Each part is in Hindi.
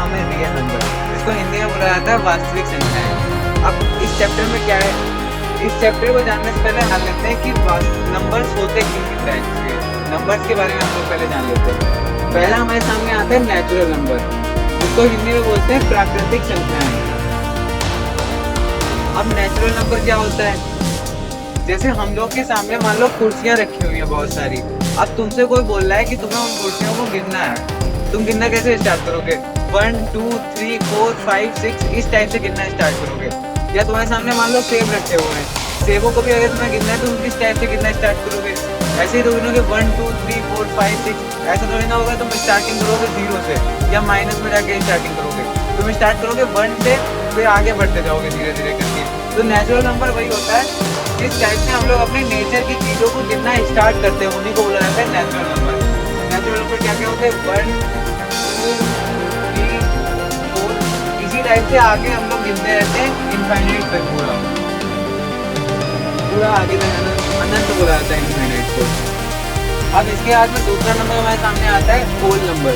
नाम है रियल नंबर, इसको हिंदी में बोला जाता है वास्तविक संख्याएं। अब इस चैप्टर में क्या है, इस चैप्टर को जानने से पहले जान लेते हैं कि नंबर्स होते किन किन टाइप्स के, नंबर्स के बारे में हम लोग पहले जान लेते हैं। पहला हमारे सामने आता है नेचुरल नंबर, जिसको हिंदी में बोलते हैं प्राकृतिक संख्याएं। अब नेचुरल नंबर क्या होता है, जैसे हम लोग के सामने मान लो कुर्सियां रखी हुई है बहुत सारी, अब तुमसे कोई बोल रहा है कि तुम्हें उन कुर्सियों को गिनना है, तुम गिनना कैसे स्टार्ट करोगे? 1 2 3 4 5 6 इस टाइप से गिनना स्टार्ट करोगे। या तुम्हारे सामने मान लो सेब रखे हुए हैं, सेबों को भी अगर तुम्हें गिनना है तो तुम किस टाइप से गिनना स्टार्ट करोगे? ऐसे ही तो गिनोगे 1 2 3 4 5 6, ऐसा थोड़ी ना होगा। तुम स्टार्टिंग करोगे 0 से या माइनस में जाके स्टार्टिंग करोगे, तुम स्टार्ट करोगे 1 से, फिर आगे बढ़ते जाओगे धीरे धीरे करके। तो नेचुरल नंबर वही होता है जिस टाइप से हम लोग अपने नेचर की चीजों को गिनना स्टार्ट करते हैं, उन्हीं को बोला जाता है नेचुरल नंबर। नेचुरल नंबर क्या क्या होते हैं? 1 2 3 4, इसी टाइप से आगे हम लोग गिनते रहते हैं इनफाइनाइट तक, पूरा पूरा आगे तक अनंत बोला जाता है इनफाइनाइट को। अब इसके बाद में दूसरा नंबर हमारे सामने आता है होल नंबर,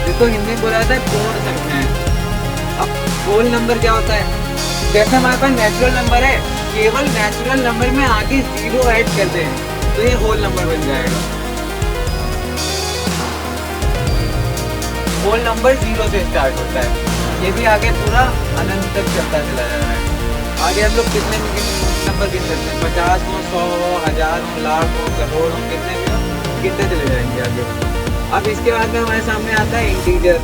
जिसको हिंदी में बोला जाता है पूर्ण संख्याएं। अब होल नंबर क्या होता है, जैसे हमारे पास नेचुरल नंबर है, केवल नेचुरल नंबर में आगे 0 ऐड कर दें तो ये होल नंबर बन जाएगा। होल नंबर 0 से स्टार्ट होता है, ये भी आगे पूरा अनंत तक चलता चला जा रहा है। आगे हम लोग कितने नंबर गिन सकते हैं? 50 हो, 100 हो, 1000 हो, लाख हो, करोड़ हो, कितने भी हो, गिनते चले जाएंगे आगे। अब इसके बाद में हमारे सामने आता है इंटीजर,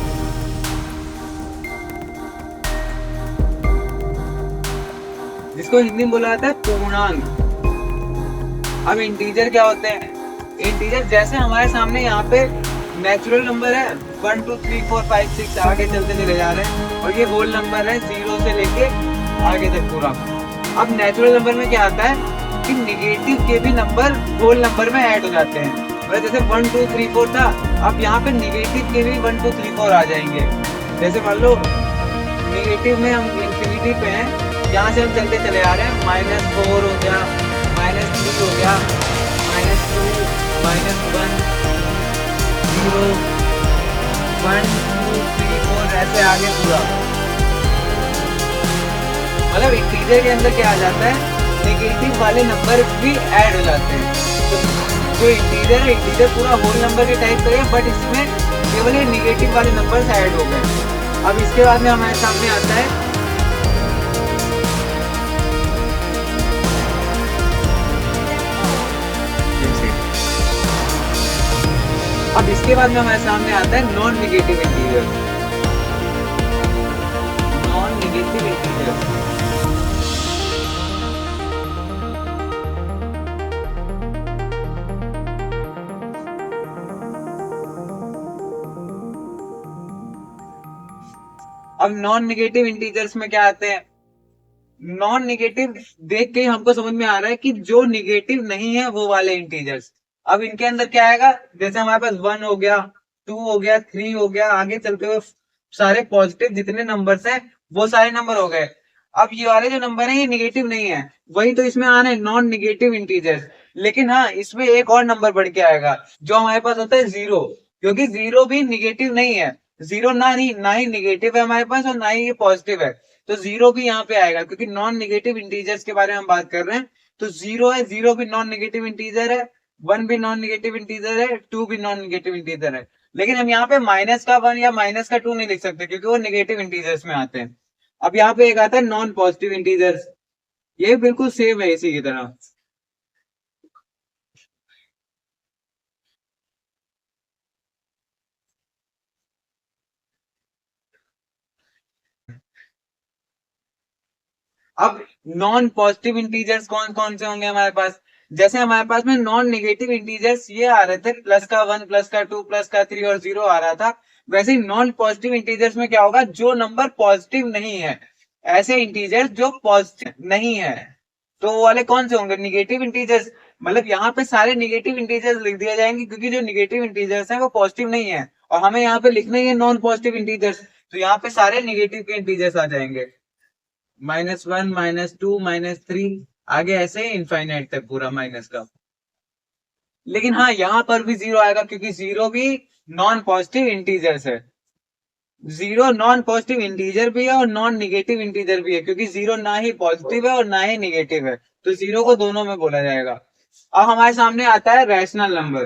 जिसको हिंदी में बोला जाता है पूर्णांक। अब इंटीजर क्या होते हैं? इंटीजर जैसे हमारे सामने यहाँ पे नेचुरल नंबर है 1 2 3 4 5 6 आगे चलते चले जा रहे हैं, और ये होल नंबर है 0 से लेके आगे तक पूरा। अब नेचुरल नंबर में क्या आता है कि निगेटिव के भी नंबर होल नंबर में ऐड हो जाते हैं। मतलब जैसे 1 2 3 4 था, अब यहाँ पे निगेटिव के भी 1 2 3 4 आ जाएंगे। जैसे मान लो निगेटिव में हम इंफिनिटी पे हैं, यहाँ से हम चलते चले आ रहे हैं, -4 हो गया, -3 हो गया, -2 -1 0 1 2 3 4 ऐसे आगे पूरा। मतलब इंटीजर के अंदर क्या आ जाता है, नेगेटिव वाले नंबर भी ऐड हो जाते हैं। तो जो इंटीजर है, इंटीजर पूरा होल नंबर के टाइप का है, बट इसमें केवल ये नेगेटिव वाले नंबर ऐड हो गए। अब इसके बाद में हमारे सामने आता है अब इसके बाद में हमारे सामने आता है non negative integer. Non negative integer अब नॉन नेगेटिव इंटीजर्स में क्या आते हैं? नॉन नेगेटिव देख के हमको समझ में आ रहा है कि जो नेगेटिव नहीं है वो वाले इंटीजर्स। अब इनके अंदर क्या आएगा, जैसे हमारे पास 1 हो गया, 2 हो गया, 3 हो गया, आगे चलते हुए सारे पॉजिटिव जितने नंबर्स हैं वो सारे नंबर हो गए। अब ये वाले जो नंबर है ये निगेटिव नहीं है, वही तो इसमें आना है नॉन निगेटिव इंटीजर्स। लेकिन हाँ, इसमें एक और नंबर बढ़ के आएगा जो हमारे पास होता है 0, क्योंकि 0 भी निगेटिव नहीं है। 0 ना ही निगेटिव है हमारे पास और ना ही ये पॉजिटिव है, तो 0 भी यहाँ पे आएगा, क्योंकि नॉन निगेटिव इंटीजर्स के बारे में हम बात कर रहे हैं। तो 0 है, 0 भी नॉन निगेटिव इंटीजर है, 1 भी नॉन निगेटिव इंटीजर है, 2 भी नॉन निगेटिव इंटीजर है। लेकिन हम यहाँ पे -1 या -2 नहीं लिख सकते, क्योंकि वो निगेटिव इंटीजर्स में आते हैं। अब यहाँ पे एक आता है नॉन पॉजिटिव इंटीजर्स, ये बिल्कुल सेम है इसी की तरह। अब नॉन पॉजिटिव इंटीजर्स कौन कौन से होंगे हमारे पास? जैसे हमारे पास में नॉन नेगेटिव इंटीजर्स ये आ रहे थे, +1 +2 +3 और 0 आ रहा था, वैसे ही नॉन पॉजिटिव इंटीजर्स में क्या होगा, जो नंबर पॉजिटिव नहीं है, ऐसे इंटीजर्स जो पॉजिटिव नहीं है, तो वो वाले कौन से होंगे? Negative integers. मतलब यहाँ पे सारे निगेटिव इंटीजर्स लिख दिए जाएंगे, क्योंकि जो निगेटिव इंटीजर्स हैं वो पॉजिटिव नहीं है, और हमें यहाँ पे लिखना ही है नॉन पॉजिटिव इंटीजर्स, तो यहाँ पे सारे निगेटिव के इंटीजर्स आ जाएंगे, -1 -2 -3 आगे ऐसे ही इनफाइनाइट तक पूरा माइनस का। लेकिन हाँ, यहाँ पर भी जीरो आएगा क्योंकि जीरो भी नॉन पॉजिटिव इंटीजर्स है। जीरो नॉन पॉजिटिव इंटीजर भी है और नॉन निगेटिव इंटीजर भी है, क्योंकि जीरो ना ही पॉजिटिव है और ना ही निगेटिव है, तो जीरो को दोनों में बोला जाएगा। अब हमारे सामने आता है रैशनल नंबर।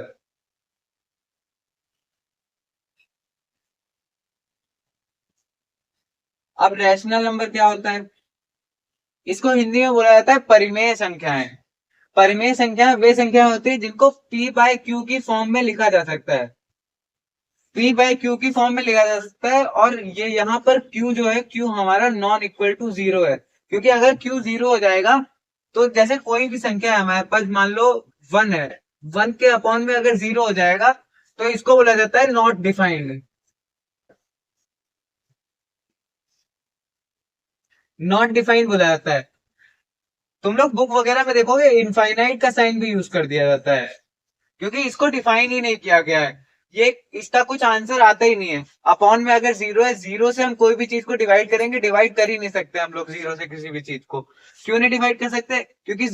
अब रैशनल नंबर क्या होता है? इसको हिंदी में बोला जाता है परिमेय संख्याएं। परिमेय संख्याएं वे संख्याएं होती है जिनको पी बाय क्यू की फॉर्म में लिखा जा सकता है। पी बाय क्यू की फॉर्म में लिखा जा सकता है, और ये यहाँ पर क्यू जो है, क्यू हमारा नॉन इक्वल टू जीरो है, क्योंकि अगर क्यू जीरो हो जाएगा तो जैसे कोई भी संख्या है हमारे पास, मान लो वन है, वन के अपॉन में अगर जीरो हो जाएगा तो इसको बोला जाता है नॉट डिफाइंड। नॉट डिफाइंड बोला जाता है। तुम लोग बुक वगैरह में देखोगे इनफाइनाइट का साइन भी यूज कर दिया जाता है, क्योंकि इसको डिफाइन ही नहीं किया गया है। ये इसका कुछ आंसर आता ही नहीं है। अपॉन में अगर जीरो है, जीरो से हम कोई भी चीज को डिवाइड करेंगे, डिवाइड कर ही नहीं सकते हम लोग जीरो से किसी भी चीज को। क्यों नहीं डिवाइड कर सकते? क्योंकि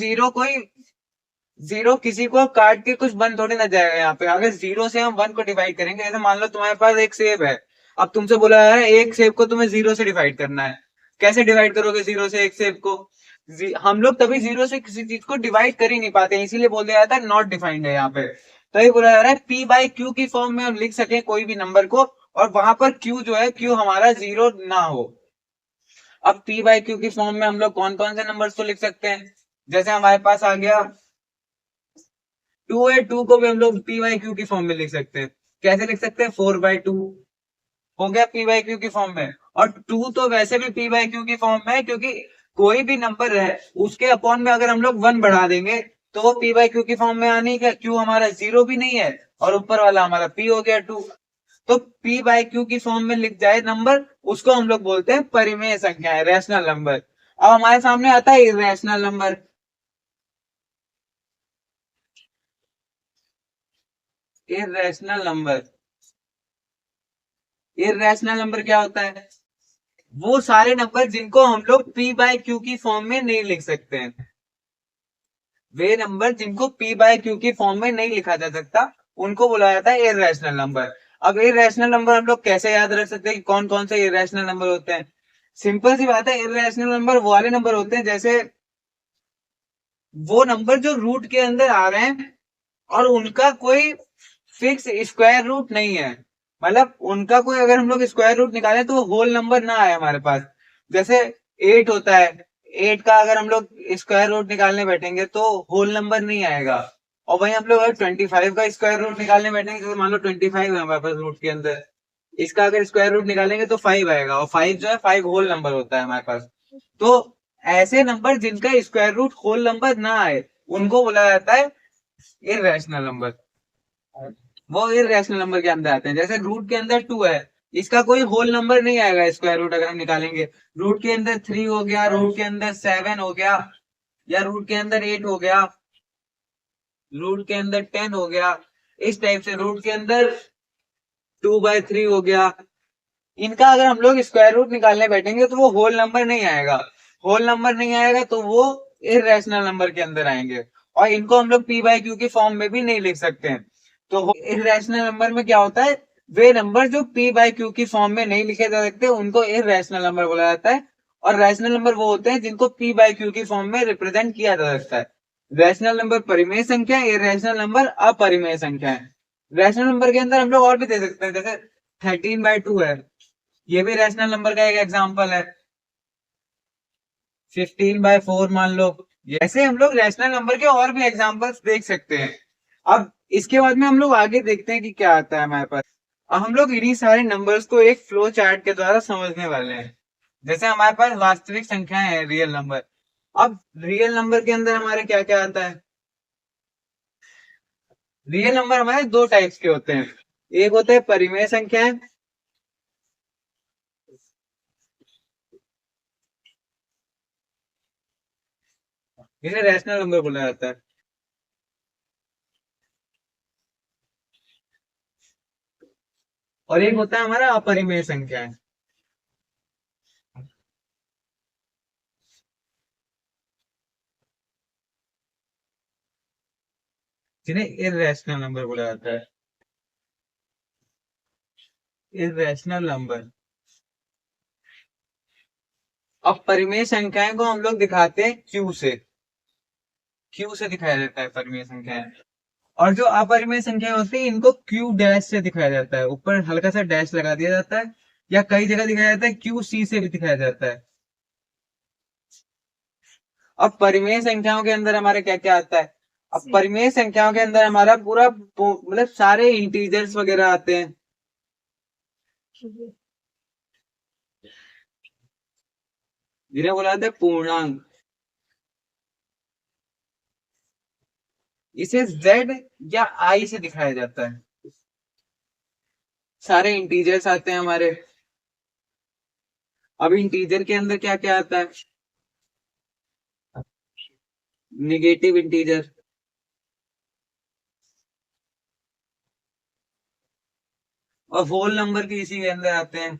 जीरो किसी को काट के कुछ बन थोड़ी ना जाएगा। यहाँ पे अगर जीरो से हम वन को डिवाइड करेंगे, जैसे मान लो तुम्हारे पास एक सेब है, अब तुमसे बोला है एक सेब को तुम्हें जीरो से डिवाइड करना है। कैसे डिवाइड करोगे जीरो से एक सेब को? हम लोग तभी जीरो से किसी चीज को डिवाइड कर ही नहीं पाते हैं, इसीलिए बोल दिया जाता है नॉट डिफाइंड है यहाँ पे। तो ये बोला जा रहा है पी बाई क्यू की फॉर्म में हम लिख सके कोई भी नंबर को, और वहां पर क्यू जो है, क्यू हमारा जीरो ना हो। अब पी बाई क्यू की फॉर्म में हम लोग कौन कौन से नंबर्स को लिख सकते हैं? जैसे हमारे पास आ गया टू है, टू को भी हम लोग पी बाई क्यू की फॉर्म में लिख सकते हैं। कैसे लिख सकते हैं? फोर बाई टू हो गया पी बाई क्यू की फॉर्म में। और टू तो वैसे भी पी बाई क्यू की फॉर्म में है, क्योंकि कोई भी नंबर है उसके अपॉन में अगर हम लोग वन बढ़ा देंगे तो वो पी बाई क्यू की फॉर्म में आने का, क्यू हमारा जीरो भी नहीं है और ऊपर वाला हमारा पी हो गया टू। तो पी बाई क्यू की फॉर्म में लिख जाए नंबर, उसको हम लोग बोलते हैं परिमेय संख्या है, रैशनल नंबर। अब हमारे सामने आता है irrational number. Irrational number, irrational number क्या होता है? वो सारे नंबर जिनको हम लोग पी बाय क्यू की फॉर्म में नहीं लिख सकते हैं। वे नंबर जिनको पी बाय क्यू की फॉर्म में नहीं लिखा जा सकता, उनको बुलाया जाता है इरेशनल नंबर। अब इरेशनल नंबर हम लोग कैसे याद रख सकते हैं कि कौन कौन से इरेशनल नंबर होते हैं? सिंपल सी बात है, इरेशनल नंबर वो वाले नंबर होते हैं, जैसे वो नंबर जो रूट के अंदर आ रहे हैं और उनका कोई फिक्स स्क्वायर रूट नहीं है। मतलब उनका कोई, अगर हम लोग स्क्वायर रूट निकालें तो वो होल नंबर ना आए हमारे पास। जैसे एट होता है, एट का अगर हम लोग स्क्वायर रूट निकालने बैठेंगे तो होल नंबर नहीं आएगा। और वहीं हम लोग अगर 25 का स्क्वायर रूट निकालने बैठेंगे, जैसे मान लो 25 है हमारे पास रूट के अंदर, इसका अगर स्क्वायर रूट निकालेंगे तो फाइव आएगा, और फाइव जो है, फाइव होल नंबर होता है हमारे पास। तो ऐसे नंबर जिनका स्क्वायर रूट होल नंबर ना आए, उनको बोला जाता है इरेशनल नंबर। वो इरेशनल नंबर के अंदर आते हैं। जैसे रूट के अंदर टू है, इसका कोई होल नंबर नहीं आएगा स्क्वायर रूट अगर हम निकालेंगे। रूट के अंदर थ्री हो गया, रूट के अंदर सेवन हो गया, या रूट के अंदर एट हो गया, रूट के अंदर टेन हो गया, इस टाइप से रूट के अंदर टू बाय थ्री हो गया। इनका अगर हम लोग स्क्वायर रूट निकालने बैठेंगे तो वो होल नंबर नहीं आएगा। होल नंबर नहीं आएगा तो वो इरेशनल नंबर के अंदर आएंगे, और इनको हम लोग पी बाई क्यू की फॉर्म में भी नहीं लिख सकते हैं। तो इरेशनल नंबर में क्या होता है? वे नंबर जो पी बाई क्यू की फॉर्म में नहीं लिखे जा सकते उनको इरेशनल नंबर बोला जाता है। और रैशनल नंबर वो होते हैं जिनको पी बाई क्यू की फॉर्म में रिप्रेजेंट किया जा सकता है। रैशनल नंबर परिमेय संख्या, इरेशनल नंबर अपरिमेय संख्या है। रैशनल नंबर के अंदर हम लोग और भी दे सकते हैं, जैसे 13/2 है, ये भी रैशनल नंबर का एक एग्जांपल है। 15/4 मान लो। ऐसे हम लोग रैशनल नंबर के और भी एग्जांपल्स देख सकते हैं। अब इसके बाद में हम लोग आगे देखते हैं कि क्या आता है हमारे पास। अब हम लोग इन्हीं सारे नंबर्स को एक फ्लो चार्ट के द्वारा समझने वाले हैं। जैसे हमारे पास वास्तविक संख्याएं हैं, रियल नंबर। अब रियल नंबर के अंदर हमारे क्या क्या आता है? रियल नंबर हमारे दो टाइप्स के होते हैं। एक होता है परिमेय संख्याएं, जिन्हें रैशनल नंबर बोला जाता है। और एक होता है हमारा अपरिमेय संख्याएं। जिन्हें इर्रेशनल नंबर बोला जाता है। Irrational number. अब परिमेय संख्याएं को हम लोग दिखाते हैं क्यू से। क्यू से दिखाया जाता है परिमेय संख्याएं। और जो अपरिमेय संख्याएं होती है इनको क्यू डैश से दिखाया जाता है। ऊपर हल्का सा डैश लगा दिया जाता है, या कई जगह दिखाया जाता है क्यू सी से भी दिखाया जाता है। अब परिमेय संख्याओं के अंदर हमारे क्या क्या आता है? अब परिमेय संख्याओं के अंदर हमारा पूरा मतलब सारे इंटीजर्स वगैरह आते हैं। जिन्हें बोला जाता है पूर्णांक। इसे जेड या आई से दिखाया जाता है। सारे इंटीजर्स आते हैं हमारे। अब इंटीजर के अंदर क्या क्या आता है? निगेटिव इंटीजर, और होल नंबर भी इसी के अंदर आते हैं।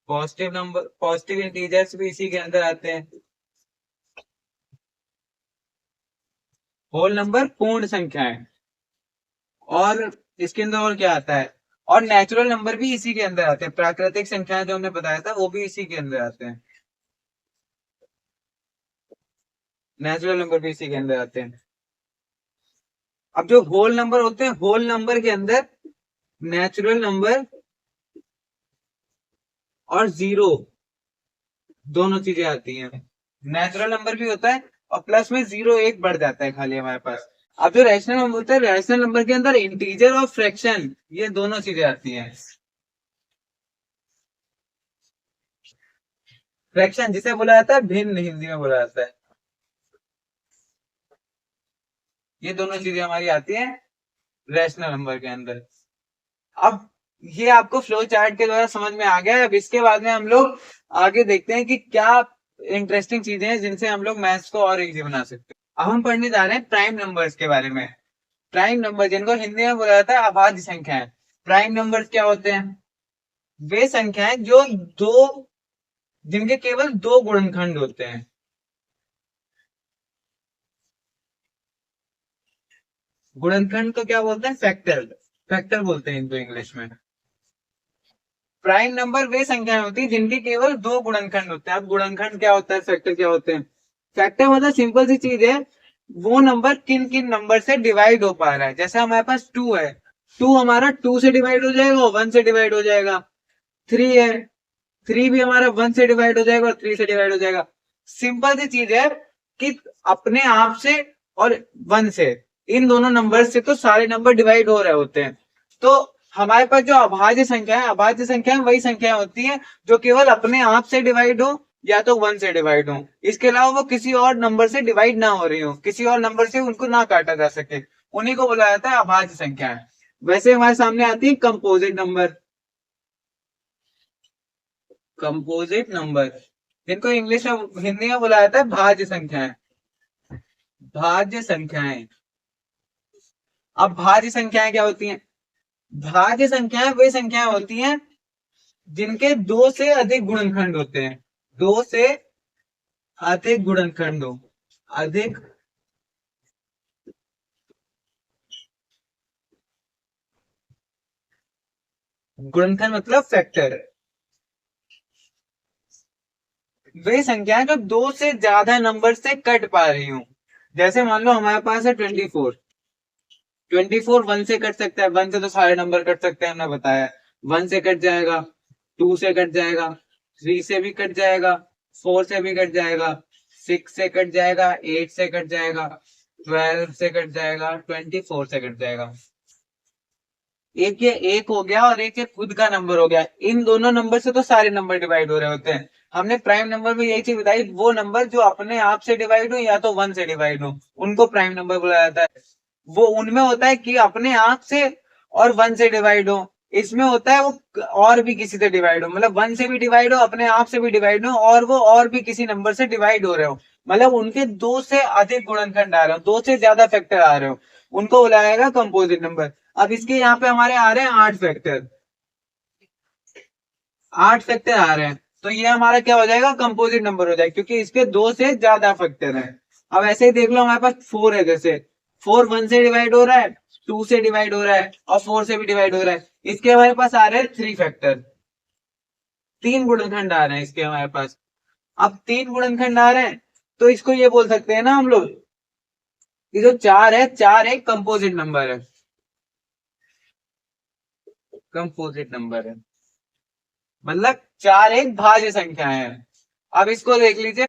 पॉजिटिव नंबर, पॉजिटिव इंटीजर्स भी इसी के अंदर आते हैं। होल नंबर पूर्ण संख्याएं। और इसके अंदर और क्या आता है? और नेचुरल नंबर भी इसी के अंदर आते हैं। प्राकृतिक संख्याएं जो हमने बताया था वो भी इसी के अंदर आते हैं। नेचुरल नंबर भी इसी के अंदर आते हैं। अब जो होल नंबर होते हैं, होल नंबर के अंदर नेचुरल नंबर और जीरो दोनों चीजें आती हैं। नेचुरल नंबर भी होता है और प्लस में जीरो एक बढ़ जाता है खाली हमारे पास। अब जो रैशनल नंबर होता है, रैशनल नंबर के अंदर इंटीजर और फ्रैक्शन ये दोनों चीजें आती हैं। फ्रैक्शन जिसे बोला जाता है भिन्न, हिंदी में बोला जाता है। ये दोनों चीजें हमारी आती हैं रैशनल नंबर के अंदर। अब ये आपको फ्लो चार्ट के द्वारा समझ में आ गया। अब इसके बाद में हम लोग आगे देखते हैं कि क्या इंटरेस्टिंग चीजें हैं जिनसे हम लोग मैथ्स को और इजी बना सकते हैं। अब हम पढ़ने जा रहे हैं प्राइम नंबर्स के बारे में। प्राइम नंबर जिनको हिंदी में बोला जाता है अभाज्य संख्याएं। प्राइम नंबर्स क्या होते हैं? वे संख्याएं जो दो जिनके केवल दो गुणनखंड होते हैं। गुणनखंड को क्या बोलते हैं? फैक्टर। फैक्टर बोलते हैं इनको इंग्लिश में। प्राइम नंबर वे संख्याएं होती है जिनके केवल दो गुणनखंड होते हैं। अब गुणनखंड क्या होता है, फैक्टर क्या होते हैं? फैक्टर मतलब सिंपल सी चीज है, वो नंबर किन किन नंबर से डिवाइड हो पा रहा है। जैसे हमारे पास टू है, टू हमारा टू से डिवाइड हो जाएगा और वन से डिवाइड हो जाएगा। थ्री है, थ्री भी हमारा वन से डिवाइड हो जाएगा और थ्री से डिवाइड हो जाएगा। सिंपल सी चीज है कि अपने आप से और वन से, इन दोनों नंबर से तो सारे नंबर डिवाइड हो रहे होते हैं। तो हमारे पास जो अभाज्य संख्या है, अभाज्य संख्या वही संख्या होती है जो केवल अपने आप से डिवाइड हो या तो वन से डिवाइड हो। इसके अलावा वो किसी और नंबर से डिवाइड ना हो रही हो, किसी और नंबर से उनको ना काटा जा सके, उन्हीं को बोला जाता है अभाज्य संख्या। वैसे हमारे सामने आती है कंपोजिट नंबर। कंपोजिट नंबर जिनको इंग्लिश में, हिंदी में बोला जाता है भाज्य संख्याएं। भाज्य संख्याएं। अब भाज्य संख्याएं क्या होती हैं? भाज्य संख्याएं वे संख्याएं होती हैं जिनके दो से अधिक गुणनखंड होते हैं। दो से अधिक गुणनखंड हो। अधिक गुणनखंड मतलब फैक्टर। वे संख्याएं जो दो से ज्यादा नंबर से कट पा रही हूं। जैसे मान लो हमारे पास है 24। 24 वन से कट सकता है, वन से तो सारे नंबर कट सकते हैं हमने बताया। वन से कट जाएगा, टू से कट जाएगा, थ्री से भी कट जाएगा, फोर से भी कट जाएगा, सिक्स से कट जाएगा, एट से कट जाएगा, 12 से कट जाएगा, 24 से कट जाएगा। एक ये एक हो गया और एक ये खुद का नंबर हो गया। इन दोनों नंबर से तो सारे नंबर डिवाइड हो रहे होते हैं। हमने प्राइम नंबर में यही चीज बताई, वो नंबर जो अपने आप से डिवाइड हो या तो वन से डिवाइड हो उनको प्राइम नंबर बोला जाता है। वो उनमें होता है कि अपने आप से और वन से डिवाइड हो। इसमें होता है वो और भी किसी से डिवाइड हो, मतलब वन से भी डिवाइड हो, अपने आप से भी डिवाइड हो, और वो और भी किसी नंबर से डिवाइड हो रहे हो। मतलब उनके दो से अधिक गुणनखंड आ रहे हो, दो से ज्यादा फैक्टर आ रहे हो, उनको बुलाया जाएगा कंपोजिट नंबर। अब इसके यहाँ पे हमारे आ रहे हैं 8 फैक्टर। 8 फैक्टर आ रहे हैं तो ये हमारा क्या हो जाएगा? कंपोजिट नंबर हो जाएगा, क्योंकि इसके दो से ज्यादा फैक्टर है। अब ऐसे ही देख लो, हमारे पास 4 है, जैसे 4 1 से डिवाइड हो रहा है, 2 से डिवाइड हो रहा है और 4 से भी डिवाइड हो रहा है। इसके हमारे पास आ रहे हैं 3 फैक्टर, 3 गुणनखंड आ रहे हैं इसके हमारे पास। अब 3 गुणनखंड आ रहे हैं, तो इसको ये बोल सकते हैं ना हम लोग कि जो 4 है, 4 एक कंपोजिट नंबर है, कंपोजिट नंबर है, मतलब 4 एक भाज्य संख्या है। अब इसको देख लीजिए।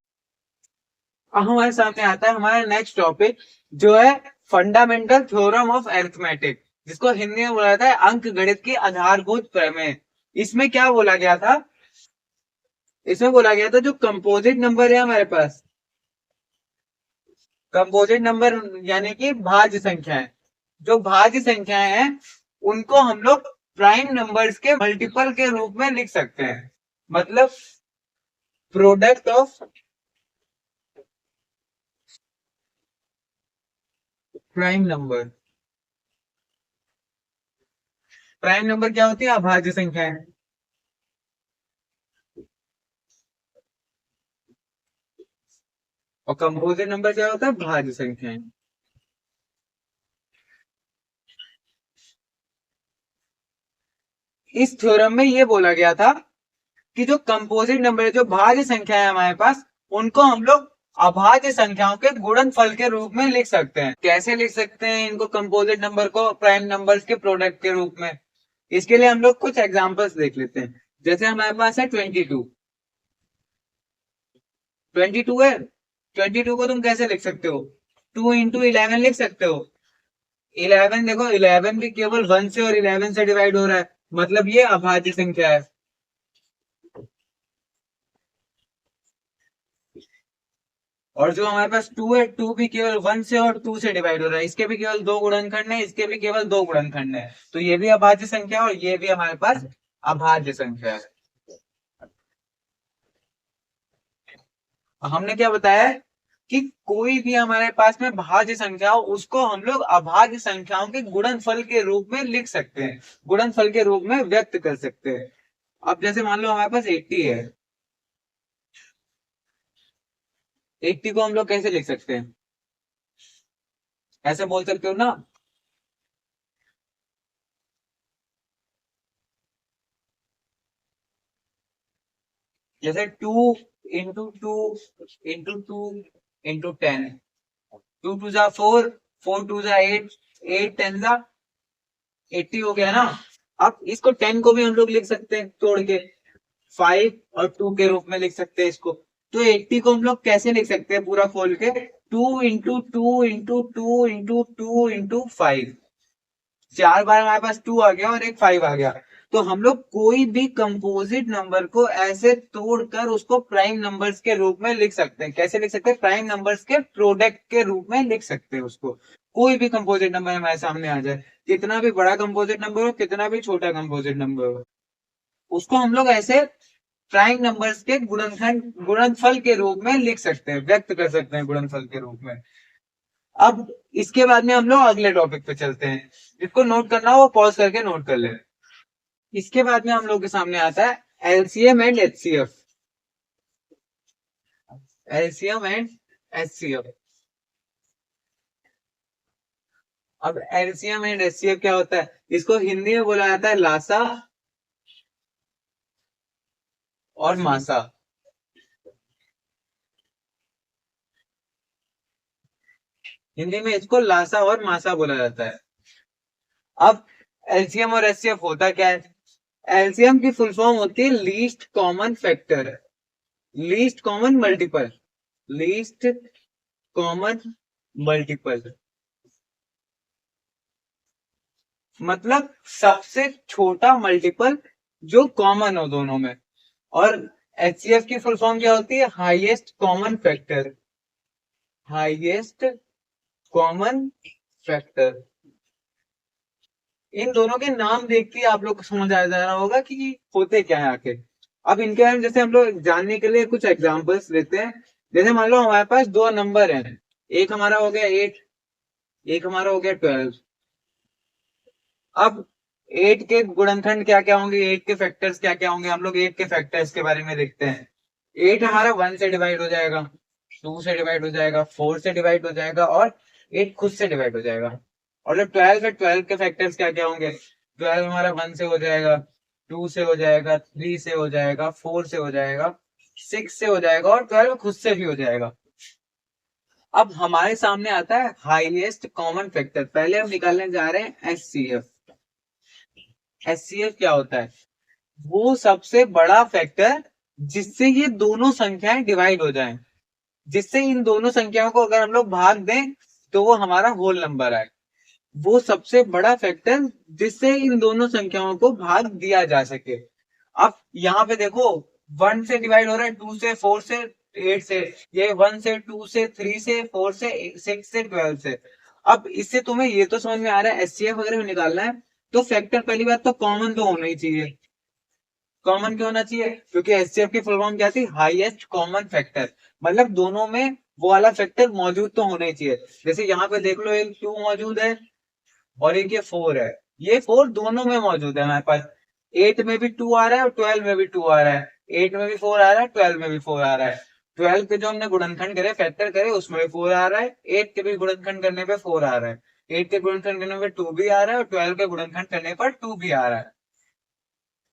अब हमारे सामने आता है हमारा नेक्स्ट टॉपिक, जो है फंडामेंटल थ्योरम ऑफ अरिथमेटिक, जिसको हिंदी में बोला जाता है अंक गणित की आधारभूत प्रमेय। इसमें क्या बोला गया था? इसमें बोला गया था जो कंपोजिट नंबर है हमारे पास, कंपोजिट नंबर यानी कि भाज्य संख्याएं, जो भाज्य संख्याएं हैं उनको हम लोग प्राइम नंबर्स के मल्टीपल के रूप में लिख सकते हैं। मतलब product of prime number, prime number क्या होती है? अभाज्य संख्याएं। और कंपोजिट नंबर क्या होता है? भाज्य संख्याएं। इस थ्योरम में ये बोला गया था कि जो कंपोजिट नंबर है, जो भाज्य संख्या है हमारे पास, उनको हम लोग अभाज्य संख्याओं के गुणनफल के रूप में लिख सकते हैं। कैसे लिख सकते हैं इनको, कंपोजिट नंबर को प्राइम नंबर्स के प्रोडक्ट के रूप में? इसके लिए हम लोग कुछ एग्जांपल्स देख लेते हैं। जैसे हमारे पास है 22, 22 है, 22 को तुम कैसे लिख सकते हो? 2 into 11 लिख सकते हो। 11 देखो, 11 भी केवल 1 से और 11 से डिवाइड हो रहा है, मतलब ये अभाज्य संख्या है। और जो हमारे पास 2 है, 2 भी केवल 1 से और 2 से डिवाइड हो रहा है, इसके भी केवल 2 गुणनखंड है, इसके भी केवल 2 गुणनखंड है, तो ये भी अभाज्य संख्या और ये भी हमारे पास अभाज्य संख्या है। हमने क्या बताया है कि कोई भी हमारे पास में भाज्य संख्या हो, उसको हम लोग अभाज्य संख्याओं के गुणनफल के रूप में लिख सकते हैं, गुणनफल के रूप में व्यक्त कर सकते हैं। अब जैसे मान लो हमारे पास 80 है, 80 को हम लोग कैसे लिख सकते हैं? ऐसे बोल सकते हो ना, जैसे 2 into 2 into 2 into 10, 2 2 जा 4, 4 2 जा 8, 8 10 जा 80 हो गया ना। अब इसको 10 को भी हम लोग लिख सकते हैं तोड़ के, 5 और 2 के रूप में लिख सकते हैं इसको। तो 80 को हम लोग कैसे लिख सकते हैं पूरा खोल के? 2 into 2 into 2 into 2 into 5, 4 बार हमारे पास 2 आ गया और एक 5 आ गया। तो हम लोग कोई भी कंपोजिट नंबर को ऐसे तोड़कर उसको प्राइम नंबर्स के रूप में लिख सकते हैं। कैसे लिख सकते हैं? प्राइम नंबर्स के प्रोडक्ट के रूप में लिख सकते हैं उसको। कोई भी कंपोजिट नंबर हमारे सामने आ जाए, कितना भी बड़ा कंपोजिट नंबर हो, कितना भी छोटा कंपोजिट नंबर हो, उसको हम लोग ऐसे प्राइम नंबर्स के गुणनखंड, गुणनफल के रूप में लिख सकते हैं, व्यक्त कर सकते हैं गुणनफल के रूप में। अब इसके बाद में हम लोग अगले टॉपिक पे चलते हैं, जिसको नोट करना हो वो पॉज करके नोट कर ले। इसके बाद में हम लोग के सामने आता है LCM and HCF, LCM and HCF. अब एलसीएम एंड एचसीएफ क्या होता है? इसको हिंदी में बोला जाता है लासा और मासा। हिंदी में इसको लासा और मासा बोला जाता है। अब एलसीएम और एचसीएफ होता क्या है? एलसीएम की फुल फॉर्म होती है least common factor, least common multiple, least common multiple, मतलब सबसे छोटा मल्टीपल जो कॉमन हो दोनों में। और एचसीएफ की फुल फॉर्म क्या होती है? Highest common factor, highest common factor. इन दोनों के नाम देख के आप लोग को समझ आ जा रहा होगा कि होते क्या है आखिर। अब इनके बारे में जैसे हम लोग जानने के लिए कुछ एग्जांपल्स लेते हैं। जैसे मान लो हमारे पास दो नंबर हैं, एक हमारा हो गया 8, एक हमारा हो गया 12। अब 8 के गुणनखंड क्या क्या होंगे, 8 के फैक्टर्स क्या क्या होंगे, हम लोग 8 के फैक्टर्स के बारे में देखते हैं। 8 हमारा 1 से डिवाइड हो जाएगा, 2 से डिवाइड हो जाएगा, 4 से डिवाइड हो जाएगा और 8 खुद से डिवाइड हो जाएगा। और जब 12 है, 12 के फैक्टर्स क्या क्या होंगे? 12 हमारा 1 से हो जाएगा, 2 से हो जाएगा, 3 से हो जाएगा, 4 से हो जाएगा, 6 से हो जाएगा और 12 खुद से भी हो जाएगा। अब हमारे सामने आता है हाईएस्ट कॉमन फैक्टर। पहले हम निकालने जा रहे हैं एचसीएफ। एचसीएफ क्या होता है? वो सबसे बड़ा फैक्टर जिससे ये दोनों संख्याएं डिवाइड हो जाएं, जिससे इन दोनों संख्याओं को अगर हम लोग भाग दें तो वो हमारा होल नंबर आए। वो सबसे बड़ा फैक्टर जिससे इन दोनों संख्याओं को भाग दिया जा सके। अब यहाँ पे देखो, 1 से डिवाइड हो रहा है, 2 से, 4 से, 8 से, ये 1 से, 2 से, 3 से, 4 से, 6 से, 12 से। अब इससे तुम्हें ये तो समझ में आ रहा है एचसीएफ वगैरह निकालना है तो फैक्टर पहली बात तो कॉमन तो होना ही चाहिए। कॉमन क्यों होना चाहिए? क्योंकि एचसीएफ की फुल फॉर्म क्या थी? Highest common factor. मतलब दोनों में वो वाला फैक्टर मौजूद तो होना ही चाहिए। जैसे यहाँ पे देख लो, एक 2 मौजूद है और एक ये 4 है। ये 4 दोनों में मौजूद है हमारे पास। 8 में भी 2 आ रहा है और 12 में भी 2 आ रहा है। 8 में भी 4 आ रहा है, 12 में भी 4 आ रहा है। 12 के जो हमने गुणनखंड करे, फैक्टर करे, उसमें भी 4 आ रहा है। 8 के भी गुणनखंड करने पे 4 आ रहा है। 8 के गुणनखंड करने पे 2 भी आ रहा है और 12 के गुणनखंड करने पर 2 भी आ रहा है।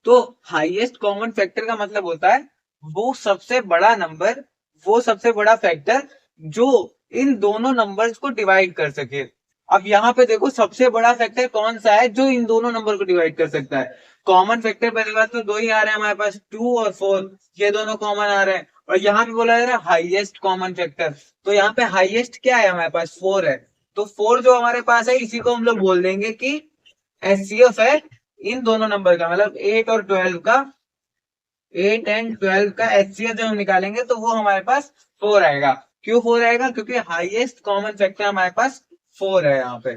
तो हाईएस्ट कॉमन फैक्टर का मतलब होता है वो सबसे बड़ा नंबर, वो सबसे बड़ा फैक्टर जो इन दोनों नंबर्स को डिवाइड कर सके। अब यहाँ पे देखो, सबसे बड़ा फैक्टर कौन सा है जो इन दोनों नंबर को डिवाइड कर सकता है? कॉमन फैक्टर पहली बात तो दो ही आ रहे हैं हमारे पास, 2 और 4, ये दोनों कॉमन आ रहे हैं। और यहाँ पे बोला जा रहा है हाईएस्ट कॉमन फैक्टर, तो यहाँ पे हाईएस्ट क्या है हमारे पास? 4 है। तो 4 जो हमारे पास है, इसी को हम लोग बोल देंगे कि एचसीएफ है इन दोनों नंबर का। मतलब 8 और 12 का, 8 एंड 12 का एचसीएफ जब हम निकालेंगे तो वो हमारे पास 4 आएगा। क्यों 4 आएगा? क्योंकि हाईएस्ट कॉमन फैक्टर हमारे पास 4 है। यहाँ पे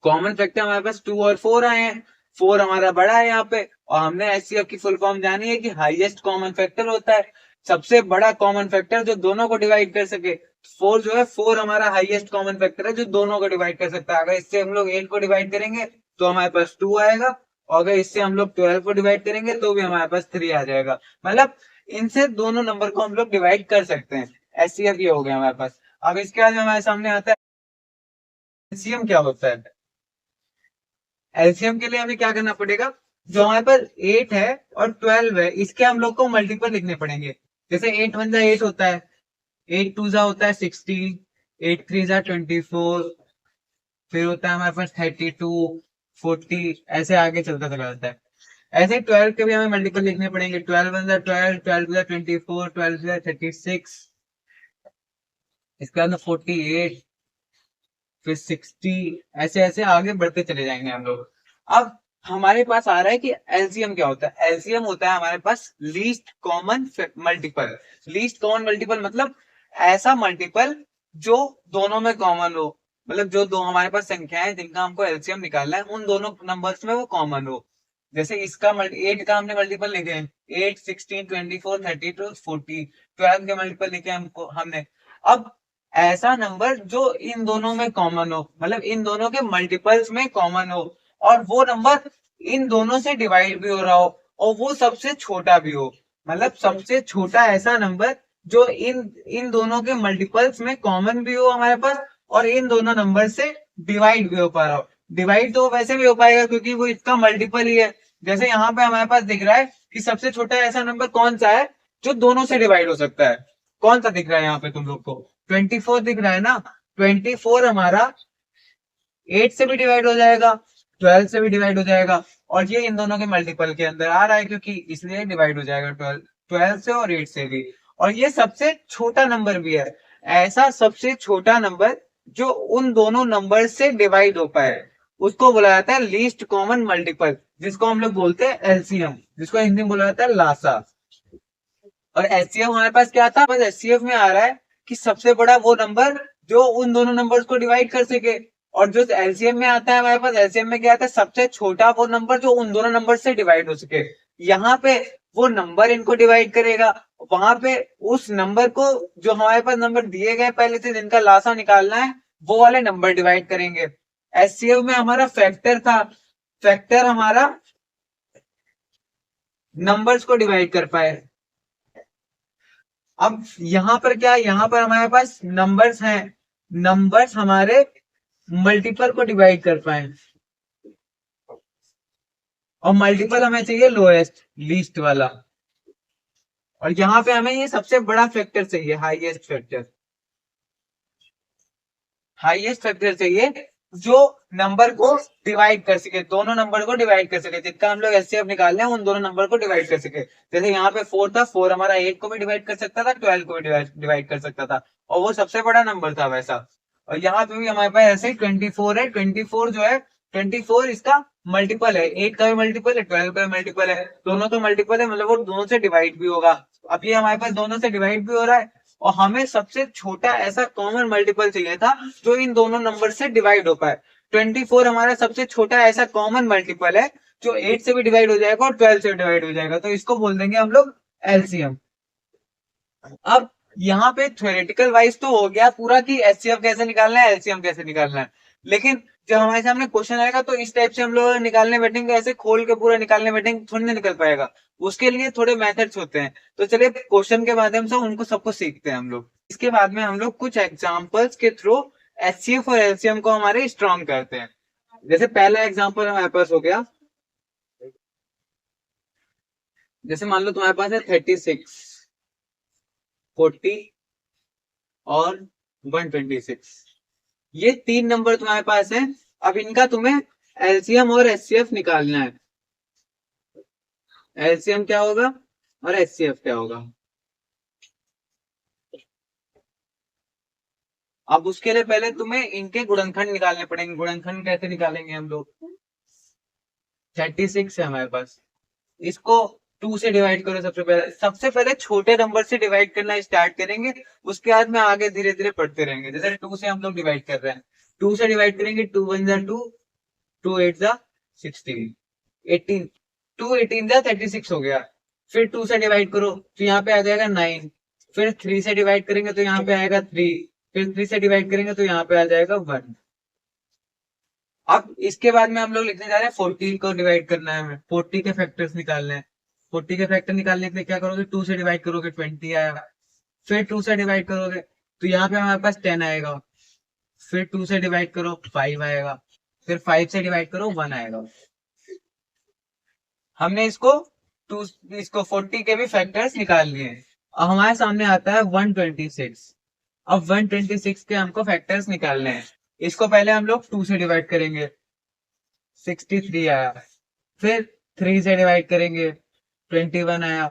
कॉमन फैक्टर हमारे पास 2 और 4 आए हैं, 4 हमारा बड़ा है यहाँ पे। और हमने एचसीएफ की फुल फॉर्म जानी है कि हाईएस्ट कॉमन फैक्टर होता है सबसे बड़ा कॉमन फैक्टर जो दोनों को डिवाइड कर सके। 4 जो है, 4 हमारा हाईएस्ट कॉमन फैक्टर है जो दोनों को डिवाइड कर सकता है। अगर इससे हम लोग 8 को डिवाइड करेंगे तो हमारे पास 2 आएगा, और अगर इससे हम लोग 12 को डिवाइड करेंगे तो भी हमारे पास 3 आ जाएगा। मतलब इनसे दोनों नंबर को हम लोग डिवाइड कर सकते हैं। एचसीएफ ये हो गया हमारे पास। अब इसके बाद हमारे सामने आता है एलसीएम क्या होता है। एलसीएम के लिए हमें क्या करना पड़ेगा? जो हमारे पास 8 है और 12 है, इसके हम लोग को मल्टीपल लिखने पड़ेंगे। जैसे 8 1 जा 8 होता है, 8 2 जा होता है 16, 8 3 जा 24, फिर होता है हमारे पास 32, 40, ऐसे आगे चलता चला जाता है। ऐसे 12 के भी हमें मल्टीपल लिखने पड़ेंगे। 12 1 जा 12, 12 2 जा 24, 12 2 जा 36, इसके बाद 48, फिर 60, ऐसे ऐसे आगे बढ़ते चले जाएंगे हम लोग। अब हमारे पास आ रहा है कि एलसीएम क्या होता है। एलसीएम होता है हमारे पास least common multiple. Least common multiple मतलब ऐसा मल्टीपल जो दोनों में कॉमन हो। मतलब जो दो हमारे पास संख्याएं जिनका हमको एलसीएम निकालना है, उन दोनों नंबर्स में वो कॉमन हो। जैसे इसका 8 का हमने मल्टीपल लिखे हैं, 8 16 24 32 40। 12 के मल्टीपल लिखे हमको हमने। अब ऐसा नंबर जो इन दोनों में कॉमन हो, मतलब इन दोनों के मल्टीपल्स में कॉमन हो, और वो नंबर इन दोनों से डिवाइड भी हो रहा हो, और वो सबसे छोटा भी हो। मतलब सबसे छोटा ऐसा नंबर जो इन इन दोनों के मल्टीपल्स में कॉमन भी हो हमारे पास, और इन दोनों नंबर से डिवाइड भी हो पा रहा हो। डिवाइड तो वैसे भी हो पाएगा क्योंकि वो इसका मल्टीपल ही है। जैसे यहाँ पे हमारे पास दिख रहा है कि सबसे छोटा ऐसा नंबर कौन सा है जो दोनों से डिवाइड हो सकता है। कौन सा दिख रहा है यहाँ पे तुम लोग को? 24 दिख रहा है ना। 24 हमारा 8 से भी डिवाइड हो जाएगा, 12 से भी डिवाइड हो जाएगा, और ये इन दोनों के मल्टीपल के अंदर आ रहा है क्योंकि इसलिए डिवाइड हो जाएगा 12, 12 से और 8 से भी। और ये सबसे छोटा नंबर भी है। ऐसा सबसे छोटा नंबर जो उन दोनों नंबर से डिवाइड हो पाए उसको बोला जाता है लीस्ट कॉमन मल्टीपल, जिसको हम लोग बोलते हैं एलसीएम, जिसको हिंदी में बोला जाता है लासा। और एचसीएफ हमारे पास क्या था? बस एचसीएफ में आ रहा है कि सबसे बड़ा वो नंबर जो उन दोनों नंबर्स को डिवाइड कर सके। और जो एलसीएम में आता है हमारे पास, एलसीएम में क्या आता है? सबसे छोटा वो नंबर जो उन दोनों नंबर से डिवाइड हो सके। यहाँ पे वो नंबर इनको डिवाइड करेगा, वहां पे उस नंबर को, जो हमारे पास नंबर दिए गए पहले से जिनका लासा निकालना है, वो वाले नंबर डिवाइड करेंगे। एचसीएफ में हमारा फैक्टर था, फैक्टर हमारा नंबर्स को डिवाइड कर पाए। अब यहाँ पर क्या है, यहाँ पर हमारे पास नंबर्स हैं, नंबर्स हमारे मल्टीपल को डिवाइड कर पाए, और मल्टीपल हमें चाहिए लोएस्ट लीस्ट वाला, और यहाँ पे हमें ये सबसे बड़ा फैक्टर चाहिए, हाईएस्ट फैक्टर, हाईएस्ट फैक्टर चाहिए जो नंबर को डिवाइड कर सके, दोनों नंबर को डिवाइड कर सके, जितना हम लोग एचसीएफ निकाल रहे हैं उन दोनों नंबर को डिवाइड कर सके। जैसे यहाँ पे 4 था, 4 हमारा 8 को भी डिवाइड कर सकता था, 12 को भी डिवाइड कर सकता था, और वो सबसे बड़ा नंबर था वैसा। और यहाँ पे भी हमारे पास ऐसे 24 है, 24 जो है 24 इसका मल्टीपल है, 8 का भी मल्टीपल है, 12 का भी मल्टीपल है, दोनों का मल्टीपल है, मतलब वो दोनों से डिवाइड भी होगा। अब ये हमारे पास दोनों से डिवाइड भी हो रहा है, और हमें सबसे छोटा ऐसा कॉमन मल्टीपल चाहिए था जो इन दोनों नंबर से डिवाइड हो पाए। 24 हमारा सबसे छोटा ऐसा कॉमन मल्टीपल है जो 8 से भी डिवाइड हो जाएगा और 12 से भी डिवाइड हो जाएगा, तो इसको बोल देंगे हम लोग एलसीएम। अब यहाँ पे थ्योरेटिकल वाइज तो हो गया पूरा कि एचसीएफ कैसे निकालना है, एलसीएम कैसे निकालना है, लेकिन जब हमारे सामने क्वेश्चन आएगा तो इस टाइप से हम लोग निकालने बैठेंगे, ऐसे खोल के पूरा निकालने बैठेंगे थोड़ी ना निकल पाएगा, उसके लिए थोड़े मेथड्स होते हैं। तो चलिए क्वेश्चन के माध्यम से उनको सबको सीखते हैं हम लोग, इसके बाद में हम लोग कुछ एग्जाम्पल्स के थ्रू एचसीएफ और एलसीएम को हमारे स्ट्रॉन्ग करते हैं। जैसे पहला एग्जाम्पल हमारे पास हो गया, जैसे मान लो तुम्हारे पास है 36, 40 और 126, ये तीन नंबर तुम्हारे पास है। अब इनका तुम्हें एलसीएम और एचसीएफ निकालना है, एलसीएम क्या होगा और एचसीएफ क्या होगा। अब उसके लिए पहले तुम्हें इनके गुणनखंड निकालने पड़ेंगे, गुणनखंड कैसे निकालेंगे हम लोग, 36 है हमारे पास, इसको 2 से डिवाइड करो, सबसे पहले छोटे नंबर से डिवाइड करना स्टार्ट करेंगे, उसके बाद में आगे धीरे धीरे पढ़ते रहेंगे। जैसे 2 से हम लोग डिवाइड कर रहे हैं, 2 से डिवाइड करेंगे, 2 1 जा 2, 2 8 जा 16, 18, 2 18 जा 36 हो गया। फिर 2 से डिवाइड करो तो यहाँ पे आ जाएगा 9, फिर 3 से डिवाइड करेंगे तो यहाँ पे आएगा 3, फिर 3 से डिवाइड करेंगे तो यहाँ पे आ जाएगा 1। अब इसके बाद में हम लोग लिखने जा रहे हैं 40 को डिवाइड करना है हमें, 40 के फैक्टर्स निकालने हैं। 40 के फैक्टर निकालने के लिए क्या करोगे, 2 से डिवाइड करोगे 20 आएगा, फिर 2 से डिवाइड करोगे तो यहाँ पे हमारे पास 10 आएगा, फिर 2 से डिवाइड करो 5 आएगा, फिर 5 से डिवाइड करो 1 आएगा। हमने इसको 40 के भी फैक्टर्स निकाल लिए। अब हमारे सामने आता है 126। अब 126 के हमको फैक्टर्स निकालने हैं, इसको पहले हम लोग 2 से डिवाइड करेंगे, 63 आया, फिर 3 से डिवाइड करेंगे 21 आया,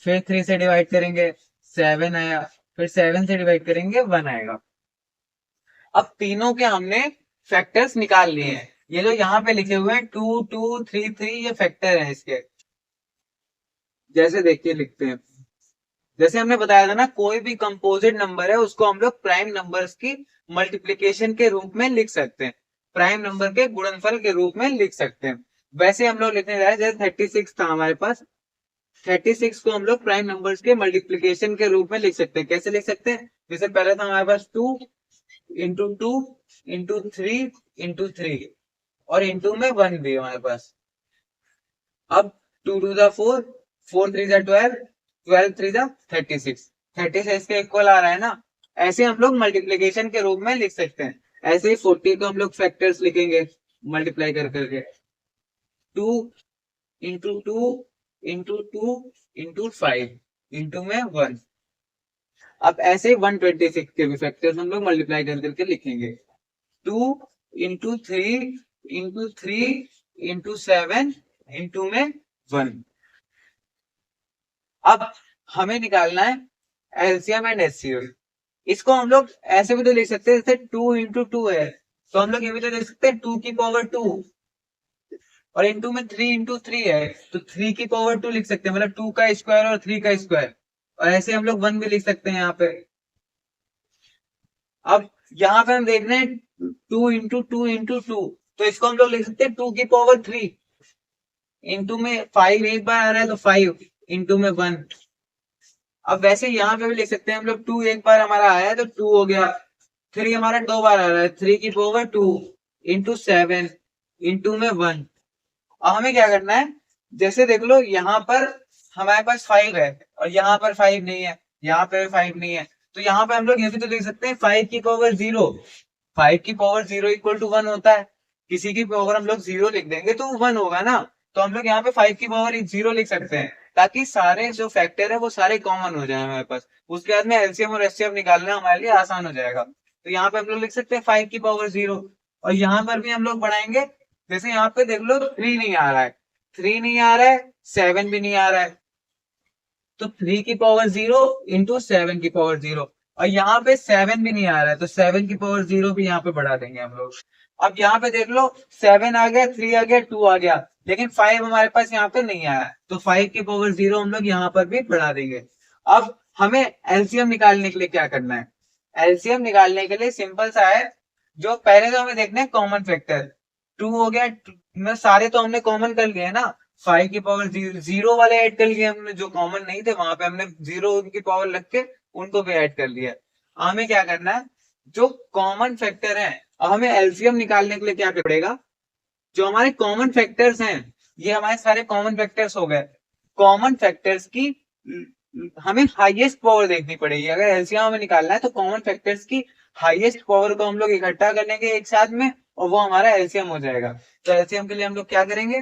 फिर 3 से डिवाइड करेंगे 7 आया, फिर 7 से डिवाइड करेंगे 1 आएगा। अब तीनों के हमने फैक्टर्स निकाल लिए हैं, ये जो यहाँ पे लिखे हुए हैं 2 2 3 3 ये फैक्टर हैं इसके। जैसे देखिए लिखते हैं, जैसे हमने बताया था ना, कोई भी कंपोजिट नंबर है उसको हम लोग प्राइम नंबर्स की मल्टीप्लीकेशन के रूप में लिख सकते हैं, प्राइम नंबर के गुणनफल के रूप में लिख सकते हैं। वैसे हम लोग लिखने जा रहे हैं, जैसे 36 था हमारे पास, 36 को हम लोग प्राइम नंबर्स के मल्टीप्लीकेशन के रूप में लिख सकते हैं। कैसे लिख सकते हैं, जैसे पहले था हमारे पास 2 इंटू 2 इंटू 3 इंटू 3, और इंटू में 1 भी हमारे पास। अब 2 2 जा 4, 4 3 जा 12, 12 3 जा 36, 36 के इक्वल आ रहा है ना, ऐसे हम लोग मल्टीप्लीकेशन के रूप में लिख सकते हैं। ऐसे ही 40 को हम लोग फैक्टर्स लिखेंगे मल्टीप्लाई कर करके, 2 इंटू 2 इंटू 2 इंटू 5 इंटू में 1। अब ऐसे ही 126 के भी फैक्टर्स हम लोग मल्टीप्लाई कर करके लिखेंगे, 2 इंटू 3 इंटू 3 इंटू 7 इंटू में 1। अब हमें निकालना है एलसीएम एंड एचसीएफ। इसको हम लोग ऐसे भी तो लिख सकते हैं, जैसे 2 इंटू 2 है तो हम लोग ये भी तो लिख सकते हैं 2 की पावर 2, और इंटू में 3 इंटू 3 है तो 3 की पावर 2 लिख सकते हैं, मतलब 2 का स्क्वायर और 3 का स्क्वायर, और ऐसे हम लोग 1 भी लिख सकते हैं यहाँ पे। अब यहाँ पे हम देख रहे हैं 2 इंटू 2 इंटू 2, तो इसको हम लोग लिख सकते हैं 2 की पावर 3, इंटू में 5 एक बार आ रहा है तो 5 इंटू में 1। अब वैसे यहाँ पे भी लिख सकते हैं हम लोग, 2 एक बार हमारा आया है तो 2 हो गया, 3 हमारा 2 बार आ रहा है, 3 की पावर 2 इंटू 7 इंटू में 1। अब हमें क्या करना है, जैसे देख लो यहाँ पर हमारे पास 5 है और यहाँ पर 5 नहीं है, यहाँ पे 5 नहीं है, तो यहाँ पे हम लोग ये भी तो लिख सकते हैं 5 की पावर 0। 5 की पावर 0 इक्वल टू 1 होता है। किसी की पावर हम लोग 0 लिख देंगे तो 1 होगा ना, तो हम लोग यहाँ पे 5 की पावर 0 लिख सकते हैं, ताकि सारे जो फैक्टर है वो सारे कॉमन हो जाए हमारे पास। उसके बाद में एलसीएम और एचसीएफ निकालना हमारे लिए आसान हो जाएगा। तो यहाँ पे हम लोग लिख सकते हैं 5 की पावर 0। और यहाँ पर भी हम लोग बढ़ाएंगे, जैसे यहाँ पे देख लो 3 नहीं आ रहा है, 3 नहीं आ रहा है, 7 भी नहीं आ रहा है, तो 3 की पावर 0 इंटू 7 की पावर 0। और यहाँ पे 7 भी नहीं आ रहा है, तो 7 की पावर 0 भी यहाँ पे बढ़ा देंगे हम लोग। अब यहाँ पे देख लो 7 आ गया, 3 आ गया, 2 आ गया, लेकिन 5 हमारे पास यहाँ पे नहीं आया, तो 5 की पावर 0 हम लोग यहाँ पर भी बढ़ा देंगे। अब हमें एलसीएम निकालने के लिए क्या करना है? एलसीएम निकालने के लिए सिंपल सा है, जो पहले तो हमें देखना है कॉमन फैक्टर। 2 हो गया, सारे तो हमने कॉमन कर लिए ना, 5 की पावर 0 वाले ऐड कर लिए हमने, जो कॉमन नहीं थे वहां पे हमने 0 की पावर लग के उनको भी ऐड कर लिया। हमें क्या करना है, जो कॉमन फैक्टर है, अब हमें एलसीएम निकालने के लिए क्या करना पड़ेगा, जो हमारे कॉमन फैक्टर्स हैं, ये हमारे सारे कॉमन फैक्टर्स हो गए। कॉमन फैक्टर्स की हमें हाईएस्ट पावर देखनी पड़ेगी। अगर एलसीएम हमें निकालना है तो कॉमन फैक्टर्स की हाईएस्ट पावर को हम लोग इकट्ठा कर लेंगे एक साथ में, और वो हमारा एलसीएम हो जाएगा। तो एलसीएम के लिए हम लोग क्या करेंगे,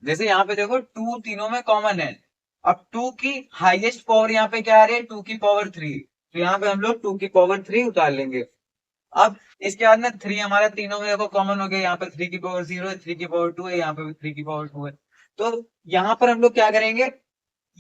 जैसे यहाँ पे देखो 2 तीनों में कॉमन है, अब 2 की हाईएस्ट पावर यहाँ पे क्या आ रही है, 2 की पावर 3, तो यहाँ पे हम लोग 2 की पावर 3 उतार लेंगे। अब इसके बाद में 3 हमारा तीनों में देखो कॉमन हो गया, यहाँ पे 3 की पावर 0 है, 3 की पावर 2 है, यहाँ पे भी 3 की पावर 2 है। तो यहाँ पर हम लोग क्या करेंगे,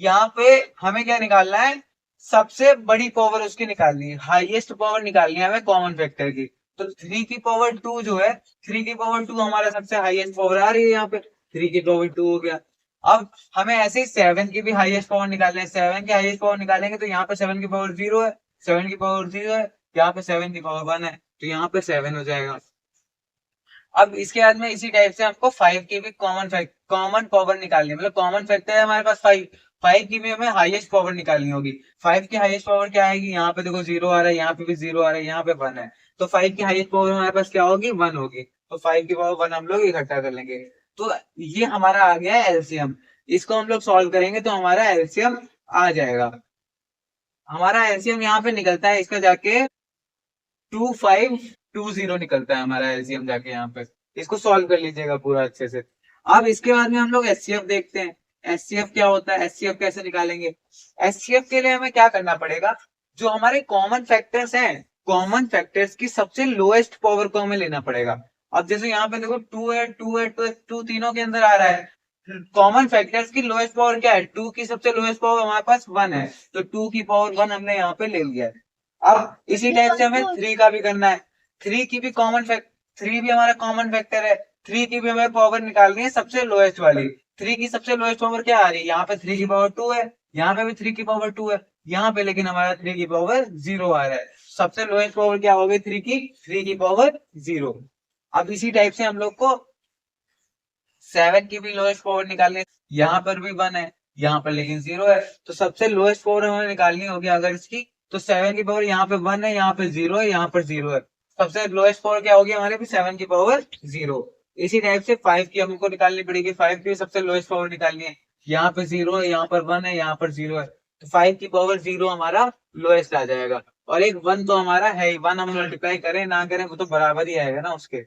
यहाँ पे हमें क्या निकालना है, सबसे बड़ी पावर उसकी निकालनी है, हाईएस्ट पावर निकालनी है हमें कॉमन फैक्टर की। तो 3 की पावर 2 जो है, 3 की पावर 2 हमारा सबसे हाईएस्ट पावर आ रही है यहाँ पे, 3 की पावर 2 हो गया। अब हमें ऐसे ही 7 की भी हाईएस्ट पावर निकालनी है, 7 की हाईएस्ट पावर निकालेंगे तो यहाँ पे 7 की पावर 0 है, 7 की पावर 0 है, यहाँ पे 7 की पावर 1 है, तो यहाँ पे 7 हो जाएगा। अब इसके बाद में इसी टाइप से आपको 5 की भी कॉमन पावर निकालनी है, मतलब कॉमन फैक्टर है हमारे पास 5, 5 की भी हमें हाईएस्ट पावर निकालनी होगी। 5 की हाईएस्ट पावर क्या आएगी, यहाँ पे देखो 0 आ रहा है, यहाँ पे भी 0 आ रहा है, यहाँ पे 1 है, तो 5 की हाईएस्ट पावर हमारे पास क्या होगी, 1 होगी, तो 5 की पावर 1 हम लोग इकट्ठा कर लेंगे। तो ये हमारा आ गया है एलसीएम। इसको हम लोग सॉल्व करेंगे तो हमारा एलसीएम आ जाएगा। हमारा एलसीएम यहाँ पे निकलता है इसका जाके 2520 निकलता है हमारा एलसीएम जाके यहाँ पे। इसको सॉल्व कर लीजिएगा पूरा अच्छे से। अब इसके बाद में हम लोग एचसीएफ देखते हैं, एचसीएफ क्या होता है, एचसीएफ कैसे निकालेंगे। एचसीएफ के लिए हमें क्या करना पड़ेगा, जो हमारे कॉमन फैक्टर्स हैं, कॉमन फैक्टर्स की सबसे लोएस्ट पावर को हमें लेना पड़ेगा। अब जैसे यहाँ पे देखो 2 है, 2 है, 2 2 तीनों के अंदर आ रहा है, कॉमन फैक्टर्स की लोएस्ट पावर क्या है, 2 की सबसे लोएस्ट पावर हमारे पास 1 है, तो 2 की पावर 1 हमने यहाँ पे ले लिया है। अब इसी टाइप से हमें 3 का भी करना है, 3 की भी कॉमन फैक्टर, 3 भी हमारा कॉमन फैक्टर है, 3 की भी हमें पावर निकालनी है सबसे लोएस्ट वाली। 3 की सबसे लोएस्ट पावर क्या आ रही है, यहाँ पे 3 की पावर 2 है, यहाँ पे भी 3 की पावर 2 है, यहाँ पे लेकिन हमारा 3 की पावर 0 आ रहा है। सबसे लोएस्ट पावर क्या हो गई 3 की पावर 0। अब इसी टाइप से हम लोग को 7 की भी लोएस्ट पावर निकालनी है, यहाँ पर भी 1 है, यहाँ पर लेकिन 0 है, तो सबसे लोएस्ट पावर हमें निकालनी होगी अगर इसकी, तो 7 की पावर यहाँ पे 1 है, यहाँ पे 0 है, यहाँ पर 0 है, सबसे लोएस्ट पावर क्या होगी हमारे भी 7 की पावर 0। इसी टाइप से 5 की हमको निकालनी पड़ेगी, 5 की सबसे लोएस्ट पावर निकालनी है, यहाँ पे 0 है, यहाँ पर 1 है, यहाँ पर 0 है, तो 5 की पावर 0 हमारा लोएस्ट आ जाएगा। और एक 1 तो हमारा है ही, 1 हम मल्टीप्लाई करें ना करें वो तो बराबर ही आएगा ना उसके।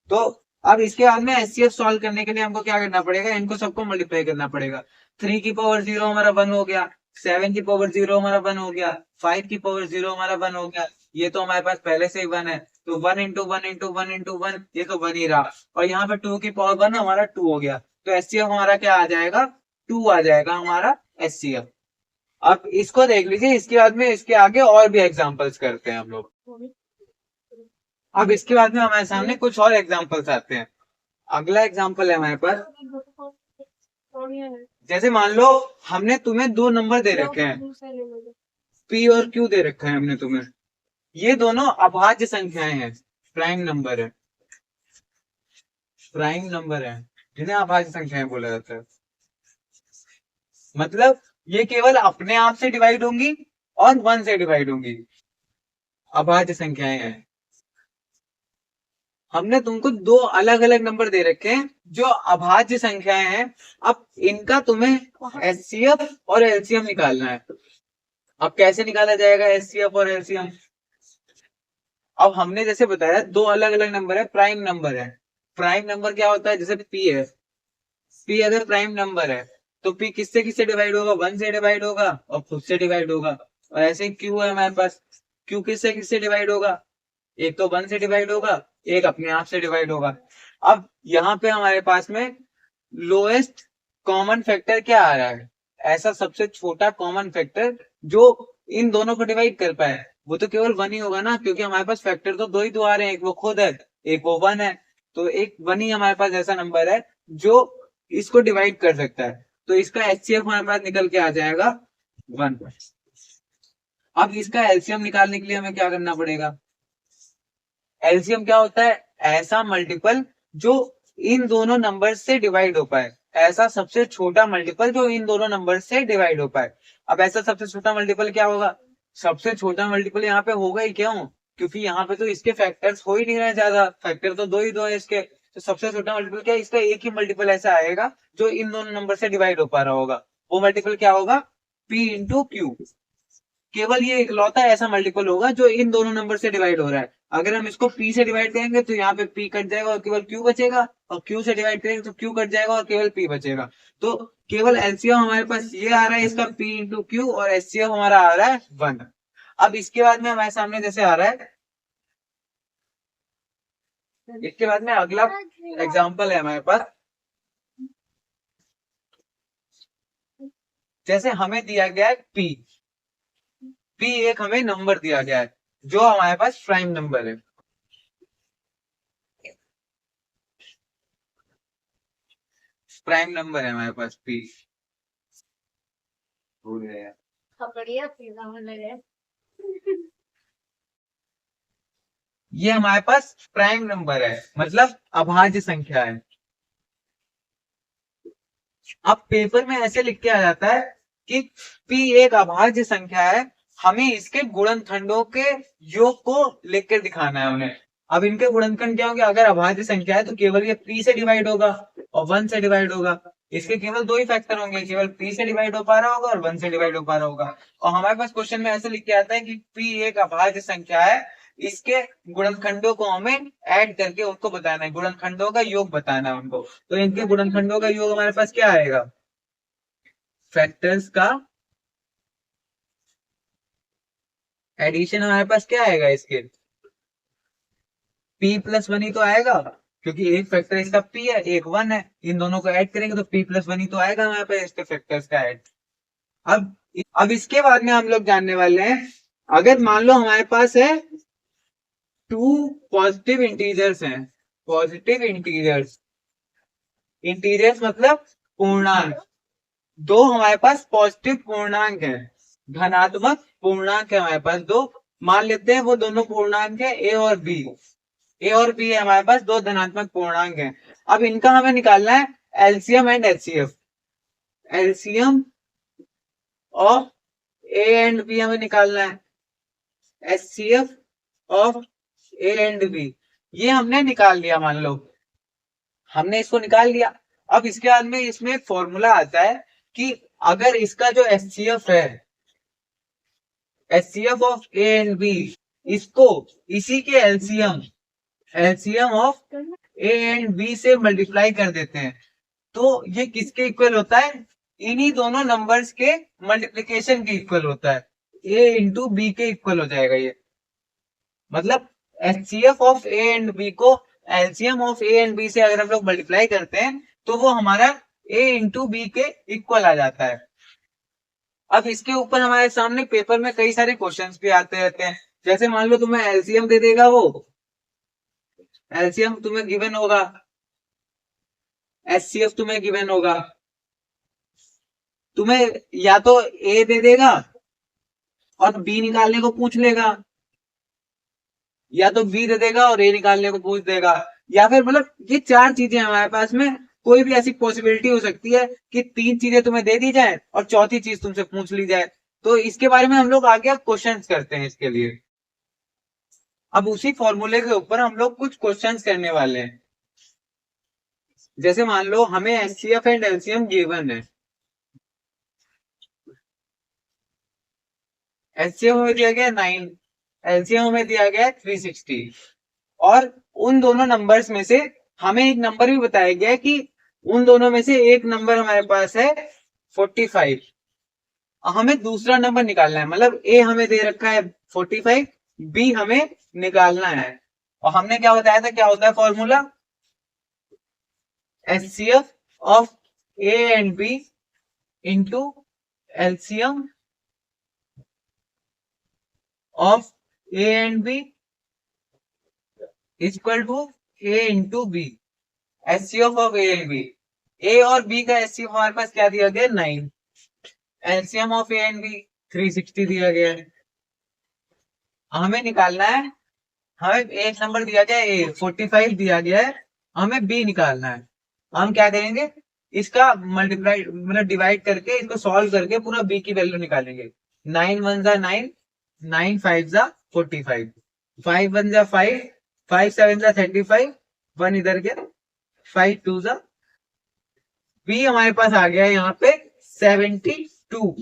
तो अब इसके बाद में एचसीएफ सॉल्व करने के लिए हमको क्या करना पड़ेगा, इनको सबको मल्टीप्लाई करना पड़ेगा। 3 की पावर 0 हमारा 1 हो गया, 7 की पावर 0 हमारा 1 हो गया, 5 की पावर 0 हमारा 1 हो गया, ये तो हमारे पास पहले से ही 1 है, तो 1 इंटू 1 ये तो 1 ही रहा, और यहाँ पे 2 की पावर 1 हमारा 2 हो गया, तो एचसीएफ हमारा क्या आ जाएगा, 2 आ जाएगा हमारा एचसीएफ। अब इसको देख लीजिए, इसके बाद में इसके आगे और भी एग्जाम्पल्स करते हैं हम लोग। अब इसके बाद में हमारे सामने कुछ और एग्जाम्पल्स आते हैं। अगला एग्जाम्पल है हमारे पास, जैसे मान लो हमने तुम्हें 2 नंबर दे रखे हैं, पी और क्यू दे रखा है हमने तुम्हें, ये दोनों अभाज्य संख्याएं हैं, प्राइम नंबर है, प्राइम नंबर है, जिन्हें अभाज्य संख्याएं बोला जाता है। मतलब ये केवल अपने आप से डिवाइड होंगी और 1 से डिवाइड होंगी, अभाज्य संख्याएं हैं। हमने तुमको दो अलग अलग नंबर दे रखे हैं जो अभाज्य संख्याएं हैं। अब इनका तुम्हें एचसीएफ और एलसीएम निकालना है। अब कैसे निकाला जाएगा एचसीएफ और एलसीएम? अब हमने जैसे बताया दो अलग अलग नंबर है, प्राइम नंबर है। प्राइम नंबर क्या होता है? जैसे पी है, पी अगर प्राइम नंबर है तो पी किससे किससे डिवाइड होगा? वन से डिवाइड होगा और खुद से डिवाइड होगा। और ऐसे क्यू है हमारे पास, क्यू किससे किससे डिवाइड होगा? एक तो वन से डिवाइड होगा, एक अपने आप से डिवाइड होगा। अब यहाँ पे हमारे पास में लोएस्ट कॉमन फैक्टर क्या आ रहा है? ऐसा सबसे छोटा कॉमन फैक्टर जो इन दोनों को डिवाइड कर पाए, वो तो केवल वन ही होगा ना, क्योंकि हमारे पास फैक्टर तो दो आ रहे हैं, एक वो खुद है, एक वो वन है। तो एक वन ही हमारे पास ऐसा नंबर है जो इसको डिवाइड कर सकता है। तो इसका एचसीएफ हमारे पास निकल के आ जाएगा 1। अब इसका एलसीएम निकालने के लिए हमें क्या करना पड़ेगा? एलसीएम क्या होता है? ऐसा मल्टीपल जो इन दोनों नंबर से डिवाइड हो पाए, ऐसा सबसे छोटा मल्टीपल जो इन दोनों नंबर से डिवाइड हो पाए। अब ऐसा सबसे छोटा मल्टीपल क्या होगा? सबसे छोटा मल्टीपल यहाँ पे होगा ही क्यों? क्योंकि यहाँ पे तो इसके फैक्टर्स हो ही नहीं रहे, ज्यादा फैक्टर तो दो है इसके। तो सबसे छोटा मल्टीपल क्या है? इसका एक ही मल्टीपल ऐसा आएगा जो इन दोनों नंबर से डिवाइड हो पा रहा होगा। वो मल्टीपल क्या होगा? P into Q. केवल ये इकलौता ऐसा मल्टीपल होगा जो इन दोनों नंबर से डिवाइड हो रहा है। अगर हम इसको पी से डिवाइड करेंगे तो यहाँ पे पी कट जाएगा और केवल क्यू बचेगा, और क्यू से डिवाइड करेंगे तो क्यू कट जाएगा और केवल पी बचेगा। तो केवल एलसीएम हमारे पास ये आ रहा है इसका पी इंटू क्यू, और एचसीएफ हमारा आ रहा है 1। अब इसके बाद में हमारे सामने जैसे आ रहा है, इसके बाद में अगला एग्जाम्पल है हमारे पास। जैसे हमें दिया गया है पी, पी एक हमें नंबर दिया गया है जो हमारे पास प्राइम नंबर है। प्राइम नंबर है हमारे पास पी। भूल गया। ये हमारे पास प्राइम नंबर है, मतलब अभाज्य संख्या है। अब पेपर में ऐसे लिख के आ जाता है कि P एक अभाज्य संख्या है, हमें इसके गुणनखंडों के योग को लिख कर दिखाना है उन्हें। अब इनके गुणनखंड क्या होंगे? अगर अभाज्य संख्या है तो केवल ये P से डिवाइड होगा और 1 से डिवाइड होगा। इसके केवल दो ही फैक्टर होंगे, केवल P से डिवाइड हो पा रहा होगा और 1 से डिवाइड हो पा रहा होगा। और हमारे पास क्वेश्चन में ऐसे लिख के आता है कि P एक अभाज्य संख्या है, इसके गुणनखंडों को हमें ऐड करके उनको बताना है, गुणनखंडों का योग बताना है उनको। तो इनके गुणनखंडों का योग हमारे पास क्या आएगा? फैक्टर्स का एडिशन हमारे पास क्या आएगा? इसके p प्लस 1 ही तो आएगा, क्योंकि एक फैक्टर इसका p है, एक 1 है। इन दोनों को ऐड करेंगे तो p प्लस 1 ही तो आएगा हमारे पास इसके फैक्टर्स का ऐड। अब इसके बाद में हम लोग जानने वाले हैं, अगर मान लो हमारे पास है 2 पॉजिटिव इंटीजर्स हैं। पॉजिटिव इंटीजर्स, इंटीजर्स मतलब पूर्णांक। दो हमारे पास पॉजिटिव पूर्णांक है, धनात्मक पूर्णांक है हमारे पास दो। मान लेते हैं वो दोनों पूर्णांक है ए और बी। ए और बी है हमारे पास दो धनात्मक पूर्णांक है। अब इनका हमें निकालना है LCM and HCF. LCM of A and B हमें निकालना है, HCF of A and B. ये हमने निकाल लिया, मान लो हमने इसको निकाल लिया। अब इसके बाद में इसमें एक फॉर्मूला आता है कि अगर इसका जो एचसीएफ है, HCF of A and B, इसको इसी के LCM, LCM of A and B से मल्टीप्लाई कर देते हैं तो ये किसके इक्वल होता है? इन्हीं दोनों नंबर्स के मल्टीप्लीकेशन के इक्वल होता है, ए इंटू बी के इक्वल हो जाएगा ये। मतलब HCF of A and B को LCM of A and B से अगर हम लोग मल्टीप्लाई करते हैं तो वो हमारा ए इंटू बी के इक्वल आ जाता है। अब इसके ऊपर हमारे सामने पेपर में कई सारे क्वेश्चंस भी आते रहते हैं। जैसे मान लो तुम्हें एलसीएम दे देगा, वो एलसीएम तुम्हें गिवन होगा, एचसीएफ तुम्हें गिवन होगा। तुम्हें या तो ए दे देगा और बी निकालने को पूछ लेगा, या तो बी दे देगा और ए निकालने को पूछ देगा, या फिर मतलब ये चार चीजें हमारे पास में कोई भी ऐसी पॉसिबिलिटी हो सकती है कि तीन चीजें तुम्हें दे दी जाए और चौथी चीज तुमसे पूछ ली जाए। तो इसके बारे में हम लोग आगे क्वेश्चंस करते हैं इसके लिए। अब उसी फॉर्मूले के ऊपर हम लोग कुछ क्वेश्चंस करने वाले हैं। जैसे मान लो हमें एचसीएफ एंड एलसीएम गिवन है। एचसीएफ हमें दिया गया 9, एलसीएम हमें दिया गया 360, और उन दोनों नंबर्स में से हमें एक नंबर भी बताया गया है कि उन दोनों में से एक नंबर हमारे पास है 45। हमें दूसरा नंबर निकालना है, मतलब ए हमें दे रखा है 45, बी हमें निकालना है। और हमने क्या बताया था, क्या होता है formula, HCF of A and B into LCM of A and B equal to A into B. HCF of A and B, A और बी का एचसीएफ हमारे पास क्या दिया गया 9, LCM of A and B 360 दिया गया है। हमें निकालना है, हमें एक नंबर दिया गया है ए, 45 दिया गया है, हमें बी निकालना है। हम क्या करेंगे, इसका मल्टीप्लाई मतलब डिवाइड करके इसको सॉल्व करके पूरा बी की वैल्यू निकालेंगे। 9 1 जा 9, 9 5 जा 45, 5 1 जा 5, 5 7 जा 35, 1 इधर गया, 5 2 जा, बी हमारे पास आ गया यहाँ पे 72।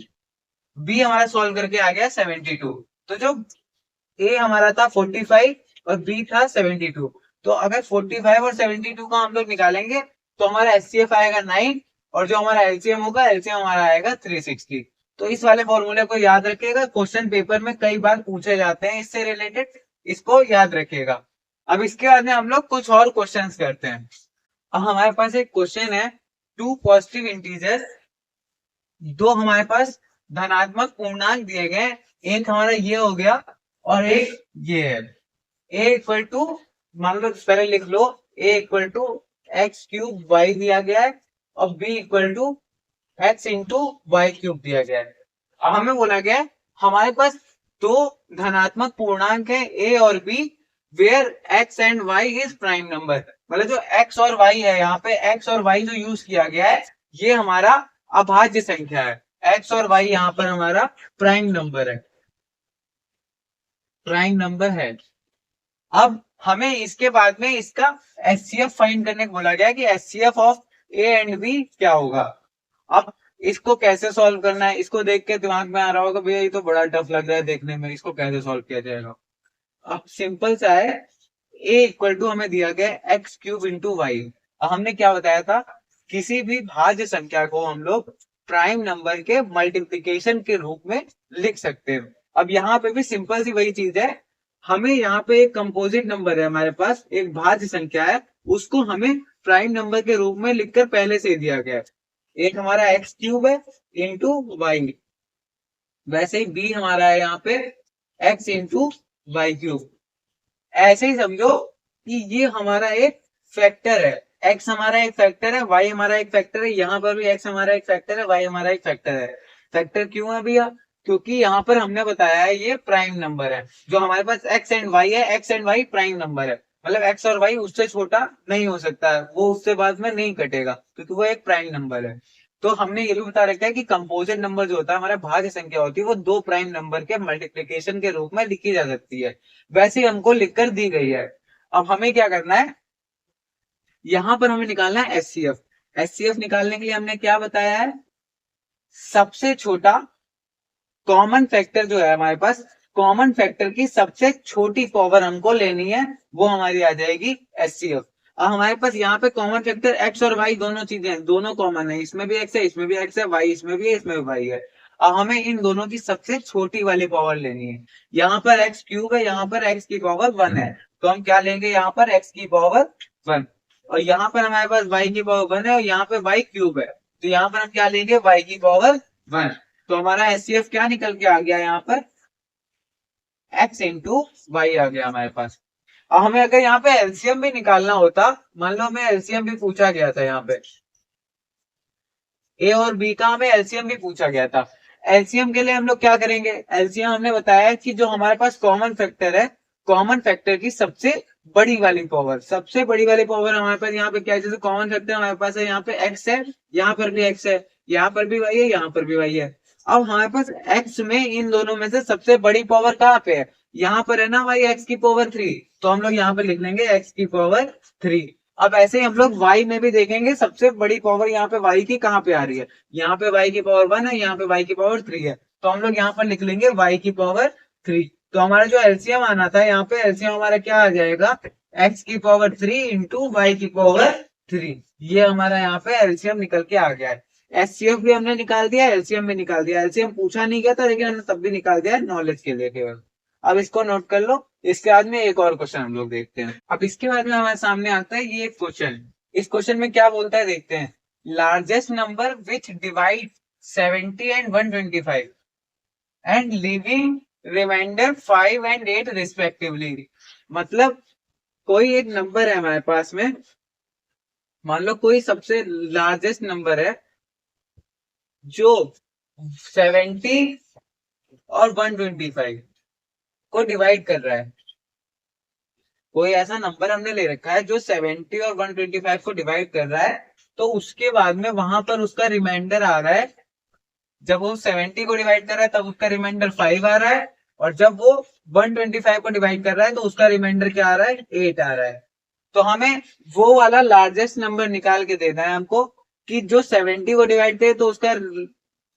बी हमारा सॉल्व करके आ गया 72। तो जो ए हमारा था 45 और बी था 72, तो अगर 45 और 72 का हम लोग निकालेंगे तो हमारा एचसीएफ आएगा 9, और जो हमारा एलसीएम होगा, एलसीएम हमारा आएगा 360। तो इस वाले फॉर्मूले को याद रखिएगा, क्वेश्चन पेपर में कई बार पूछे जाते हैं इससे रिलेटेड, इसको याद रखिएगा। अब इसके बाद में हम लोग कुछ और क्वेश्चन करते हैं। अब हमारे पास एक क्वेश्चन है, टू पॉजिटिव इंटीजर, दो हमारे पास धनात्मक पूर्णांक दिए गए, एक हमारा ये हो गया और एक ये है। ए इक्वल टू, मान लो पहले लिख लो, A equal to x cube y दिया गया है और B equal to x into y cube दिया गया है। अब हमें बोला गया है हमारे पास दो धनात्मक पूर्णांक है ए और B, where X and Y is prime number. मतलब जो एक्स और वाई है, यहाँ पे एक्स और वाई जो यूज किया गया है ये हमारा अभाज्य संख्या है। एक्स और वाई यहाँ पर हमारा प्राइम नंबर है, प्राइम नंबर है। अब हमें इसके बाद में इसका एचसीएफ फाइंड करने को बोला गया कि HCF of A and B क्या होगा। अब इसको कैसे सॉल्व करना है, इसको देख के दिमाग में आ रहा होगा भैया ये तो बड़ा टफ लग रहा है देखने में, इसको कैसे सॉल्व किया जाएगा। अब सिंपल सा है, ए इक्वल टू हमें दिया गया एक्स क्यूब इंटू वाई। हमने क्या बताया था, किसी भी भाज्य संख्या को हम लोग प्राइम नंबर के मल्टीप्लीकेशन के रूप में लिख सकते हैं। अब यहाँ पे भी सिंपल सी वही चीज है, हमें यहाँ पे एक कंपोजिट नंबर है हमारे पास, एक भाज्य संख्या है, उसको हमें प्राइम नंबर के रूप में लिखकर पहले से दिया गया है। एक हमारा एक्स क्यूब है इंटू वाई, वैसे ही बी हमारा है यहाँ पे एक्स इंटू वाई क्यूब। ऐसे ही समझो कि ये हमारा एक फैक्टर है, एक्स हमारा एक फैक्टर है, वाई हमारा एक फैक्टर है, यहाँ पर भी एक्स हमारा एक फैक्टर है, वाई हमारा एक फैक्टर है। फैक्टर क्यों है भैया, क्योंकि यहाँ पर हमने बताया है ये प्राइम नंबर है। जो हमारे पास एक्स एंड वाई है, X and Y prime number है, मतलब एक्स और वाई उससे छोटा नहीं हो सकता है, वो उससे बाद में नहीं कटेगा क्योंकि वो एक प्राइम नंबर है। तो हमने ये भी बता रखा है कि कंपोजिट नंबर जो होता है, हमारा भाज्य संख्या होती है, वो दो प्राइम नंबर के मल्टीप्लीकेशन के रूप में लिखी जा सकती है, वैसे ही हमको लिखकर दी गई है। अब हमें क्या करना है, यहां पर हमें निकालना है एचसीएफ। एचसीएफ निकालने के लिए हमने क्या बताया है, सबसे छोटा कॉमन फैक्टर जो है हमारे पास, कॉमन फैक्टर की सबसे छोटी पावर हमको लेनी है, वो हमारी आ जाएगी एचसीएफ। अब हमारे पास यहाँ पे कॉमन फैक्टर एक्स और वाई दोनों चीजें हैं, दोनों कॉमन है, इसमें भी एक्स है, इसमें भी एक्स है, वाई इसमें भी है, इसमें भी वाई है। अब हमें इन दोनों की सबसे छोटी वाली पावर लेनी है। यहाँ पर एक्स क्यूब है, यहाँ पर एक्स की पावर 1 है, तो हम क्या लेंगे, यहाँ पर एक्स की पावर 1, और यहाँ पर हमारे पास वाई की पावर 1 है, और यहाँ पे वाई क्यूब है, तो यहाँ पर हम क्या लेंगे, वाई की पावर 1। तो हमारा एचसीएफ क्या निकल के आ गया, यहाँ पर एक्स इंटू वाई आ गया हमारे पास। अब हमें अगर यहाँ पे एलसीएम भी निकालना होता, मान लो हमें एलसीएम भी पूछा गया था, यहाँ पे ए और बी का हमें एलसीएम भी पूछा गया था। एलसीएम के लिए हम लोग क्या करेंगे, एलसीएम हमने बताया कि जो हमारे पास कॉमन फैक्टर है, कॉमन फैक्टर की सबसे बड़ी वाली पावर, सबसे बड़ी वाली पावर हमारे पास यहाँ पे क्या है, जैसे कॉमन फैक्टर हमारे पास है, यहाँ पे एक्स है, यहाँ पर भी एक्स है, यहाँ पर भी वाई है, यहाँ पर भी वाई है। अब हमारे पास एक्स में इन दोनों में से सबसे बड़ी पावर कहाँ पे है, यहाँ पर है ना भाई एक्स की पावर 3, तो हम लोग यहाँ पे लिख लेंगे एक्स की पावर 3। अब ऐसे ही हम लोग वाई में भी देखेंगे सबसे बड़ी पावर यहाँ पे वाई की कहाँ पे आ रही है। यहाँ पे वाई की पावर 1 है, यहाँ पे वाई की पावर 3 है, तो हम लोग यहाँ पर लिख लेंगे वाई की पावर 3। तो हमारा जो एलसीएम आना था यहाँ पे, एलसीएम हमारा क्या आ जाएगा, एक्स की पावर 3 इंटू वाई की पावर 3। ये हमारा यहाँ पे एलसीएम निकल के आ गया है। एचसीएफ भी हमने निकाल दिया, एलसीएम भी निकाल दिया। एलसीएम पूछा नहीं गया था लेकिन हमने तब भी निकाल दिया नॉलेज के लिए केवल। अब इसको नोट कर लो। इसके बाद में एक और क्वेश्चन हम लोग देखते हैं। अब इसके बाद में हमारे सामने आता है ये क्वेश्चन। इस क्वेश्चन में क्या बोलता है देखते हैं। Largest number which divide 70 and 125 and leaving remainder 5 and 8 respectively. मतलब कोई एक नंबर है हमारे पास में, मान लो कोई सबसे लार्जेस्ट नंबर है जो 70 और 125 को डिवाइड कर रहा है। कोई ऐसा नंबर हमने ले रखा है जो 70 और 125 को डिवाइड कर रहा है, तो उसके बाद में वहां पर उसका रिमाइंडर आ रहा है। जब वो 70 को डिवाइड कर रहा है तब उसका रिमाइंडर 5 आ रहा है, और जब वो 125 को डिवाइड कर रहा है तो उसका रिमाइंडर क्या आ रहा है, 8 आ रहा है। तो हमें वो वाला लार्जेस्ट नंबर निकाल के देना है हमको, कि जो 70 को डिवाइड करे तो उसका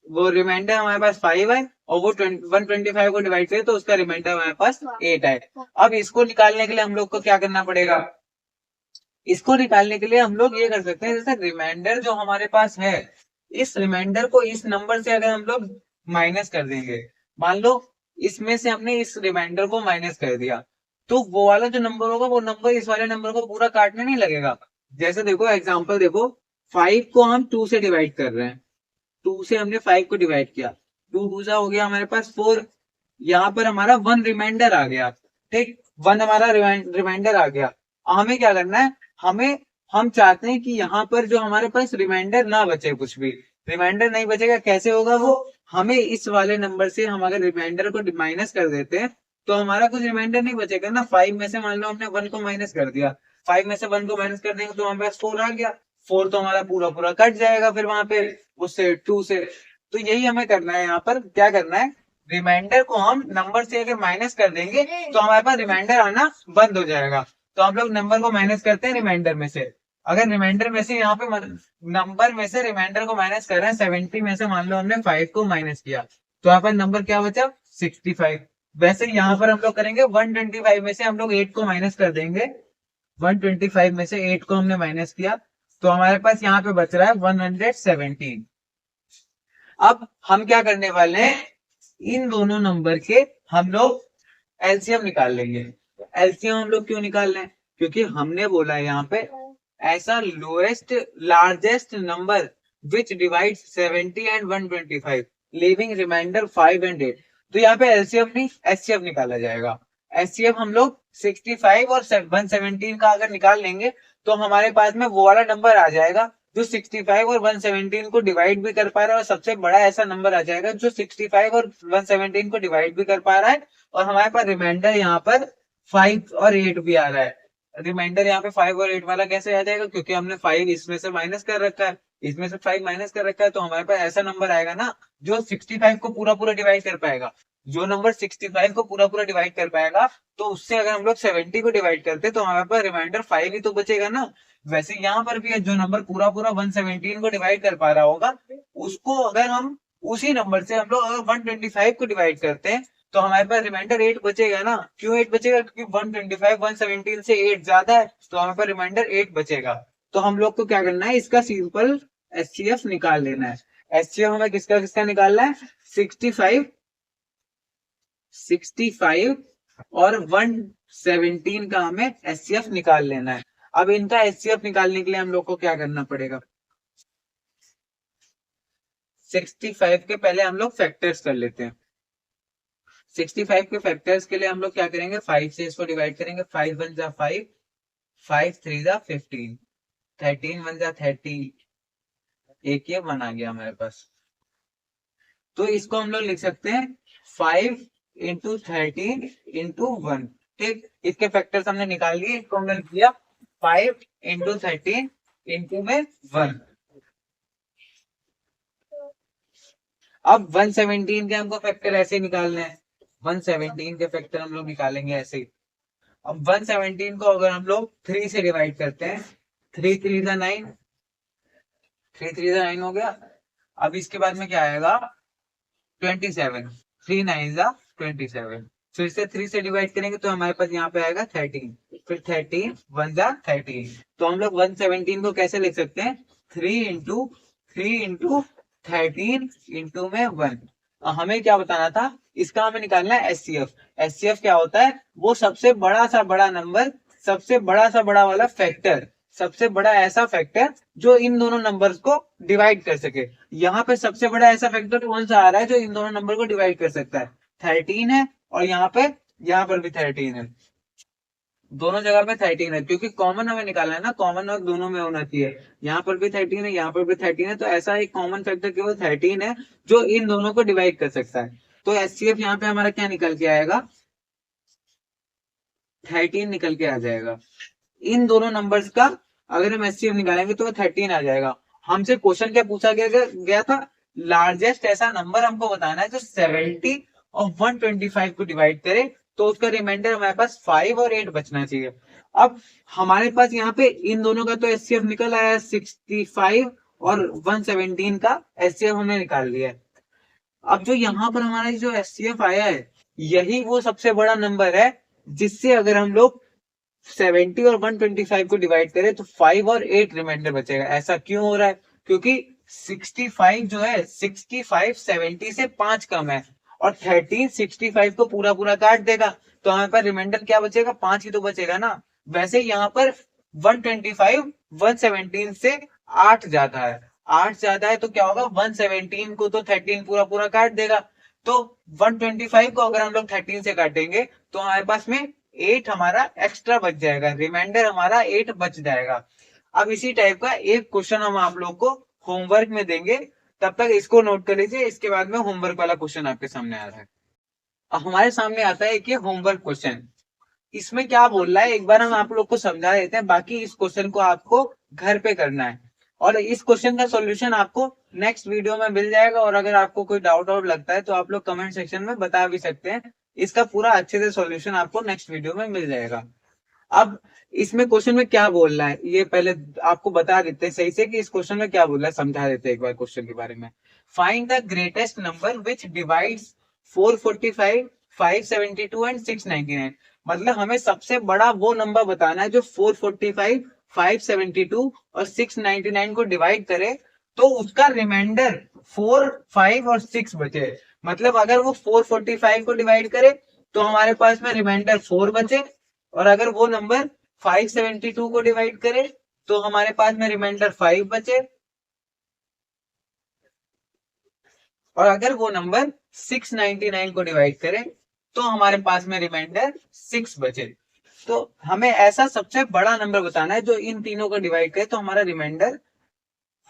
वो रिमाइंडर हमारे पास 5 है, और वो 125 को डिवाइड करे तो उसका रिमाइंडर हमारे पास 8 है। अब इसको निकालने के लिए हम लोग को क्या करना पड़ेगा, इसको निकालने के लिए हम लोग ये कर सकते हैं, जैसे रिमाइंडर जो हमारे पास है, इस रिमाइंडर को इस नंबर से अगर हम लोग माइनस कर देंगे, मान लो इसमें से हमने इस रिमाइंडर को माइनस कर दिया, तो वो वाला जो नंबर होगा वो नंबर इस वाले नंबर को पूरा काटने नहीं लगेगा। जैसे देखो एग्जांपल देखो, 5 को हम 2 से डिवाइड कर रहे हैं, 2 से हमने 5 को डिवाइड किया, 2 दूसरा हो गया हमारे पास 4, यहाँ पर हमारा 1 रिमाइंडर आ गया। ठीक, 1 हमारा रिमाइंडर आ गया। हमें क्या करना है, हमें हम चाहते हैं कि यहाँ पर जो हमारे पास रिमाइंडर ना बचे, कुछ भी रिमाइंडर नहीं बचेगा। कैसे होगा वो, हमें इस वाले नंबर से हम अगर रिमाइंडर को माइनस कर देते हैं तो हमारा कुछ रिमाइंडर नहीं बचेगा ना। 5 में से मान लो हमने 1 को माइनस कर दिया, 5 में से 1 को माइनस कर देंगे तो हमारे पास 4 आ गया। 4 तो हमारा पूरा पूरा कट जाएगा फिर वहां पे उससे 2 से। तो यही हमें करना है, यहाँ पर क्या करना है, रिमाइंडर को हम नंबर से अगर माइनस कर देंगे तो हमारे पास रिमाइंडर आना बंद हो जाएगा। तो हम लोग नंबर को माइनस करते हैं रिमाइंडर में से। अगर रिमाइंडर में से यहाँ पे नंबर में से रिमाइंडर को माइनस कर रहे हैं, 70 में से मान लो हमने 5 को माइनस किया, तो यहाँ पर नंबर क्या बचा, 65। वैसे यहाँ पर हम लोग करेंगे 125 में से हम लोग 8 को माइनस कर देंगे। 125 में से 8 को हमने माइनस किया तो हमारे पास यहाँ पे बच रहा है 117। अब हम क्या करने वाले हैं, इन दोनों नंबर के हम लोग एलसीएम निकाल लेंगे। एलसीएम हम लोग क्यों निकाल रहे हैं, क्योंकि हमने बोला है यहाँ पे ऐसा lowest largest number which divide 70 and 125 leaving remainder 5 and 8। तो यहाँ पे एलसीएम नहीं एचसीएफ निकाला जाएगा। एचसीएफ हम लोग 65 और 117 का अगर निकाल लेंगे तो हमारे पास में वो वाला नंबर आ जाएगा जो 65 और 117 को डिवाइड भी कर पा रहा है, और सबसे बड़ा ऐसा नंबर आ जाएगा जो 65 और 117 को डिवाइड भी कर पा रहा है, और हमारे पास रिमाइंडर यहाँ पर 5 और 8 भी आ रहा है। रिमाइंडर यहाँ पे 5 और 8 वाला कैसे आ जाएगा, क्योंकि हमने 5 इसमें से माइनस कर रखा है, इसमें से 5 माइनस कर रखा है, तो हमारे पास ऐसा नंबर आएगा ना जो 65 को पूरा पूरा डिवाइड कर पाएगा। जो नंबर 65 को पूरा पूरा डिवाइड कर पाएगा, तो उससे अगर हम लोग 70 को डिवाइड करते तो हमारे पास रिमाइंडर 5 ही तो बचेगा ना। वैसे यहाँ पर भी है, जो नंबर पूरा पूरा 117 को डिवाइड कर पा रहा होगा, उसको अगर हम उसी नंबर से हम लोग अगर 125 को डिवाइड करते हैं तो हमारे पास रिमाइंडर 8 बचेगा ना। क्यों 8 बचेगा, क्योंकि 125 117 से 8 ज्यादा है, तो हमारे पास रिमाइंडर 8 बचेगा। तो हम लोग को क्या करना है, इसका सिंपल एचसीएफ निकाल लेना है। एचसीएफ हमें किसका किसका निकालना है, 65 और 117 का हमें एचसीएफ निकाल लेना है। अब इनका एचसीएफ निकालने के लिए हम लोग को क्या करना पड़ेगा, 65 के पहले हम लोग फैक्टर्स कर लेते हैं। 65 के फैक्टर्स के लिए हम लोग क्या करेंगे, 5 से इसको डिवाइड करेंगे। 5 1 जा 5, 5 3 जा 15, 13 1 जा 30, एक ये 1 आ गया हमारे पास। तो इसको हम लोग लिख सकते हैं 5 इंटू 13 इंटू 1। ठीक, इसके फैक्टर्स हमने निकाल लिए, इसको हमने लिख दिया 5 इंटू 13 इंटू में 1। अब 117 के हमको फैक्टर ऐसे निकालने हैं, 117 के फैक्टर हम लोग निकालेंगे ऐसे ही। अब 117 को अगर हम लोग 3 से डिवाइड करते हैं, 3 3 का 9, 3 3 का 9 हो गया। अब इसके बाद में क्या आएगा, 27, 3 9 जा 27। फिर से 3 से डिवाइड करेंगे तो हमारे पास यहाँ पे आएगा 13, फिर 13 1 जा 13। तो हम लोग 117 को कैसे लिख सकते हैं, 3 इंटू 13 में 1। हमें क्या बताना था, इसका हमें निकालना है एचसीएफ। एचसीएफ क्या होता है, वो सबसे बड़ा सा बड़ा नंबर, सबसे बड़ा सा बड़ा वाला फैक्टर, सबसे बड़ा ऐसा फैक्टर जो इन दोनों नंबर्स को डिवाइड कर सके। यहाँ पे सबसे बड़ा ऐसा फैक्टर कौन सा आ रहा है जो इन दोनों नंबर को डिवाइड कर सकता है, 13 है, और यहाँ पर भी 13 है, दोनों जगह पे 13 है, क्योंकि कॉमन हमें निकालना है ना, कॉमन और दोनों में होना चाहिए। यहाँ पर भी 13 है, यहाँ पर भी 13 है, तो ऐसा एक कॉमन फैक्टर केवल 13 है जो इन दोनों को डिवाइड कर सकता है। तो एचसीएफ यहाँ पे हमारा क्या निकल के आएगा, 13 निकल के आ जाएगा। इन दोनों नंबर्स का अगर हम एचसीएफ निकालेंगे तो 13 आ जाएगा। हमसे क्वेश्चन क्या पूछा गया था, लार्जेस्ट ऐसा नंबर हमको बताना है जो 70 और 125 को डिवाइड करे, तो उसका रिमाइंडर हमारे पास 5 और 8 बचना चाहिए। अब हमारे पास यहाँ पे इन दोनों का तो एचसीएफ निकल आया है, 65 और 117 का एचसीएफ हमने निकाल लिया है। अब जो यहाँ पर हमारा जो एचसीएफ आया है, यही वो सबसे बड़ा नंबर है जिससे अगर हम लोग 70 और 125 को डिवाइड करें तो 5 और 8 रिमाइंडर बचेगा। ऐसा क्यों हो रहा है, क्योंकि 65 जो है, 65 70 से 5 कम है, और 13 65 को पूरा पूरा काट देगा, तो हमारे पास रिमाइंडर क्या बचेगा, 5 ही तो बचेगा ना। वैसे यहाँ पर 125 117 से 8 ज्यादा है, 8 ज्यादा है, तो क्या होगा, 117 को तो 13 पूरा पूरा काट देगा, तो 125 को अगर हम लोग 13 से काटेंगे तो हमारे पास में 8 हमारा एक्स्ट्रा बच जाएगा, रिमाइंडर हमारा 8 बच जाएगा। अब इसी टाइप का एक क्वेश्चन हम आप लोग को होमवर्क में देंगे, तब तक इसको नोट कर लीजिए, इसके बाद में होमवर्क वाला क्वेश्चन आपके सामने आ रहा है। अब हमारे सामने आता है कि होमवर्क क्वेश्चन, इसमें क्या बोल रहा है एक बार हम आप लोग को समझा देते हैं, बाकी इस क्वेश्चन को आपको घर पे करना है, और इस क्वेश्चन का सॉल्यूशन आपको नेक्स्ट वीडियो में मिल जाएगा। और अगर आपको कोई डाउट आउट लगता है तो आप लोग कमेंट सेक्शन में बता भी सकते हैं, इसका पूरा अच्छे से सॉल्यूशन आपको नेक्स्ट वीडियो में मिल जाएगा। अब इसमें क्वेश्चन में क्या बोल रहा है ये पहले आपको बता देते हैं सही से कि इस क्वेश्चन में क्या बोल रहा है, समझा देते हैं एक बार क्वेश्चन के बारे में। Find the greatest number which divides 445 572 and 699। मतलब हमें सबसे बड़ा वो नंबर बताना है जो 445 572 और 699 को डिवाइड करे, तो उसका रिमाइंडर 4 5 और 6 बचे। मतलब अगर वो 445 को डिवाइड करे तो हमारे पास में रिमाइंडर 4 बचे, और अगर वो नंबर 572 को डिवाइड करे तो हमारे पास में रिमाइंडर 5 बचे, और अगर वो नंबर 699 को डिवाइड करे तो हमारे पास में रिमाइंडर 6 बचे। तो हमें ऐसा सबसे बड़ा नंबर बताना है जो इन तीनों को डिवाइड करे तो हमारा रिमाइंडर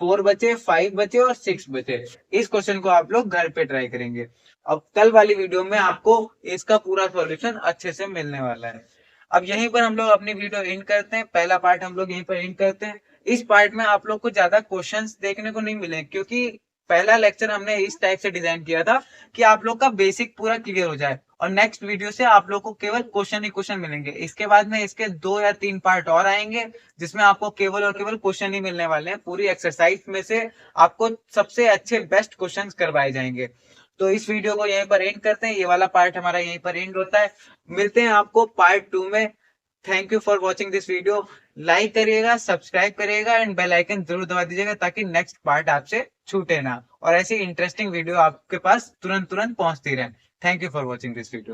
4 बचे, 5 बचे और 6 बचे। इस क्वेश्चन को आप लोग घर पे ट्राई करेंगे। अब कल वाली वीडियो में आपको इसका पूरा सॉल्यूशन अच्छे से मिलने वाला है। अब यहीं पर हम लोग अपनी वीडियो एंड करते हैं, पहला पार्ट हम लोग यहीं पर एंड करते हैं। इस पार्ट में आप लोग को ज्यादा क्वेश्चंस देखने को नहीं मिले, क्योंकि पहला लेक्चर हमने इस टाइप से डिजाइन किया था कि आप लोग का बेसिक पूरा क्लियर हो जाए, और नेक्स्ट वीडियो से आप लोग को केवल क्वेश्चन ही क्वेश्चन मिलेंगे। इसके बाद में इसके 2 या 3 पार्ट और आएंगे जिसमें आपको केवल और केवल क्वेश्चन ही मिलने वाले हैं, पूरी एक्सरसाइज में से आपको सबसे अच्छे बेस्ट क्वेश्चंस करवाए जाएंगे। तो इस वीडियो को यहीं पर एंड करते हैं, ये वाला पार्ट हमारा यहीं पर एंड होता है। मिलते हैं आपको पार्ट 2 में। Thank you for watching this video. Like करिएगा, सब्सक्राइब करिएगा एंड बेल आइकन जरूर दबा दीजिएगा ताकि नेक्स्ट पार्ट आपसे छूटे ना, और ऐसी इंटरेस्टिंग वीडियो आपके पास तुरंत तुरंत पहुंचती रहे। Thank you for watching this video.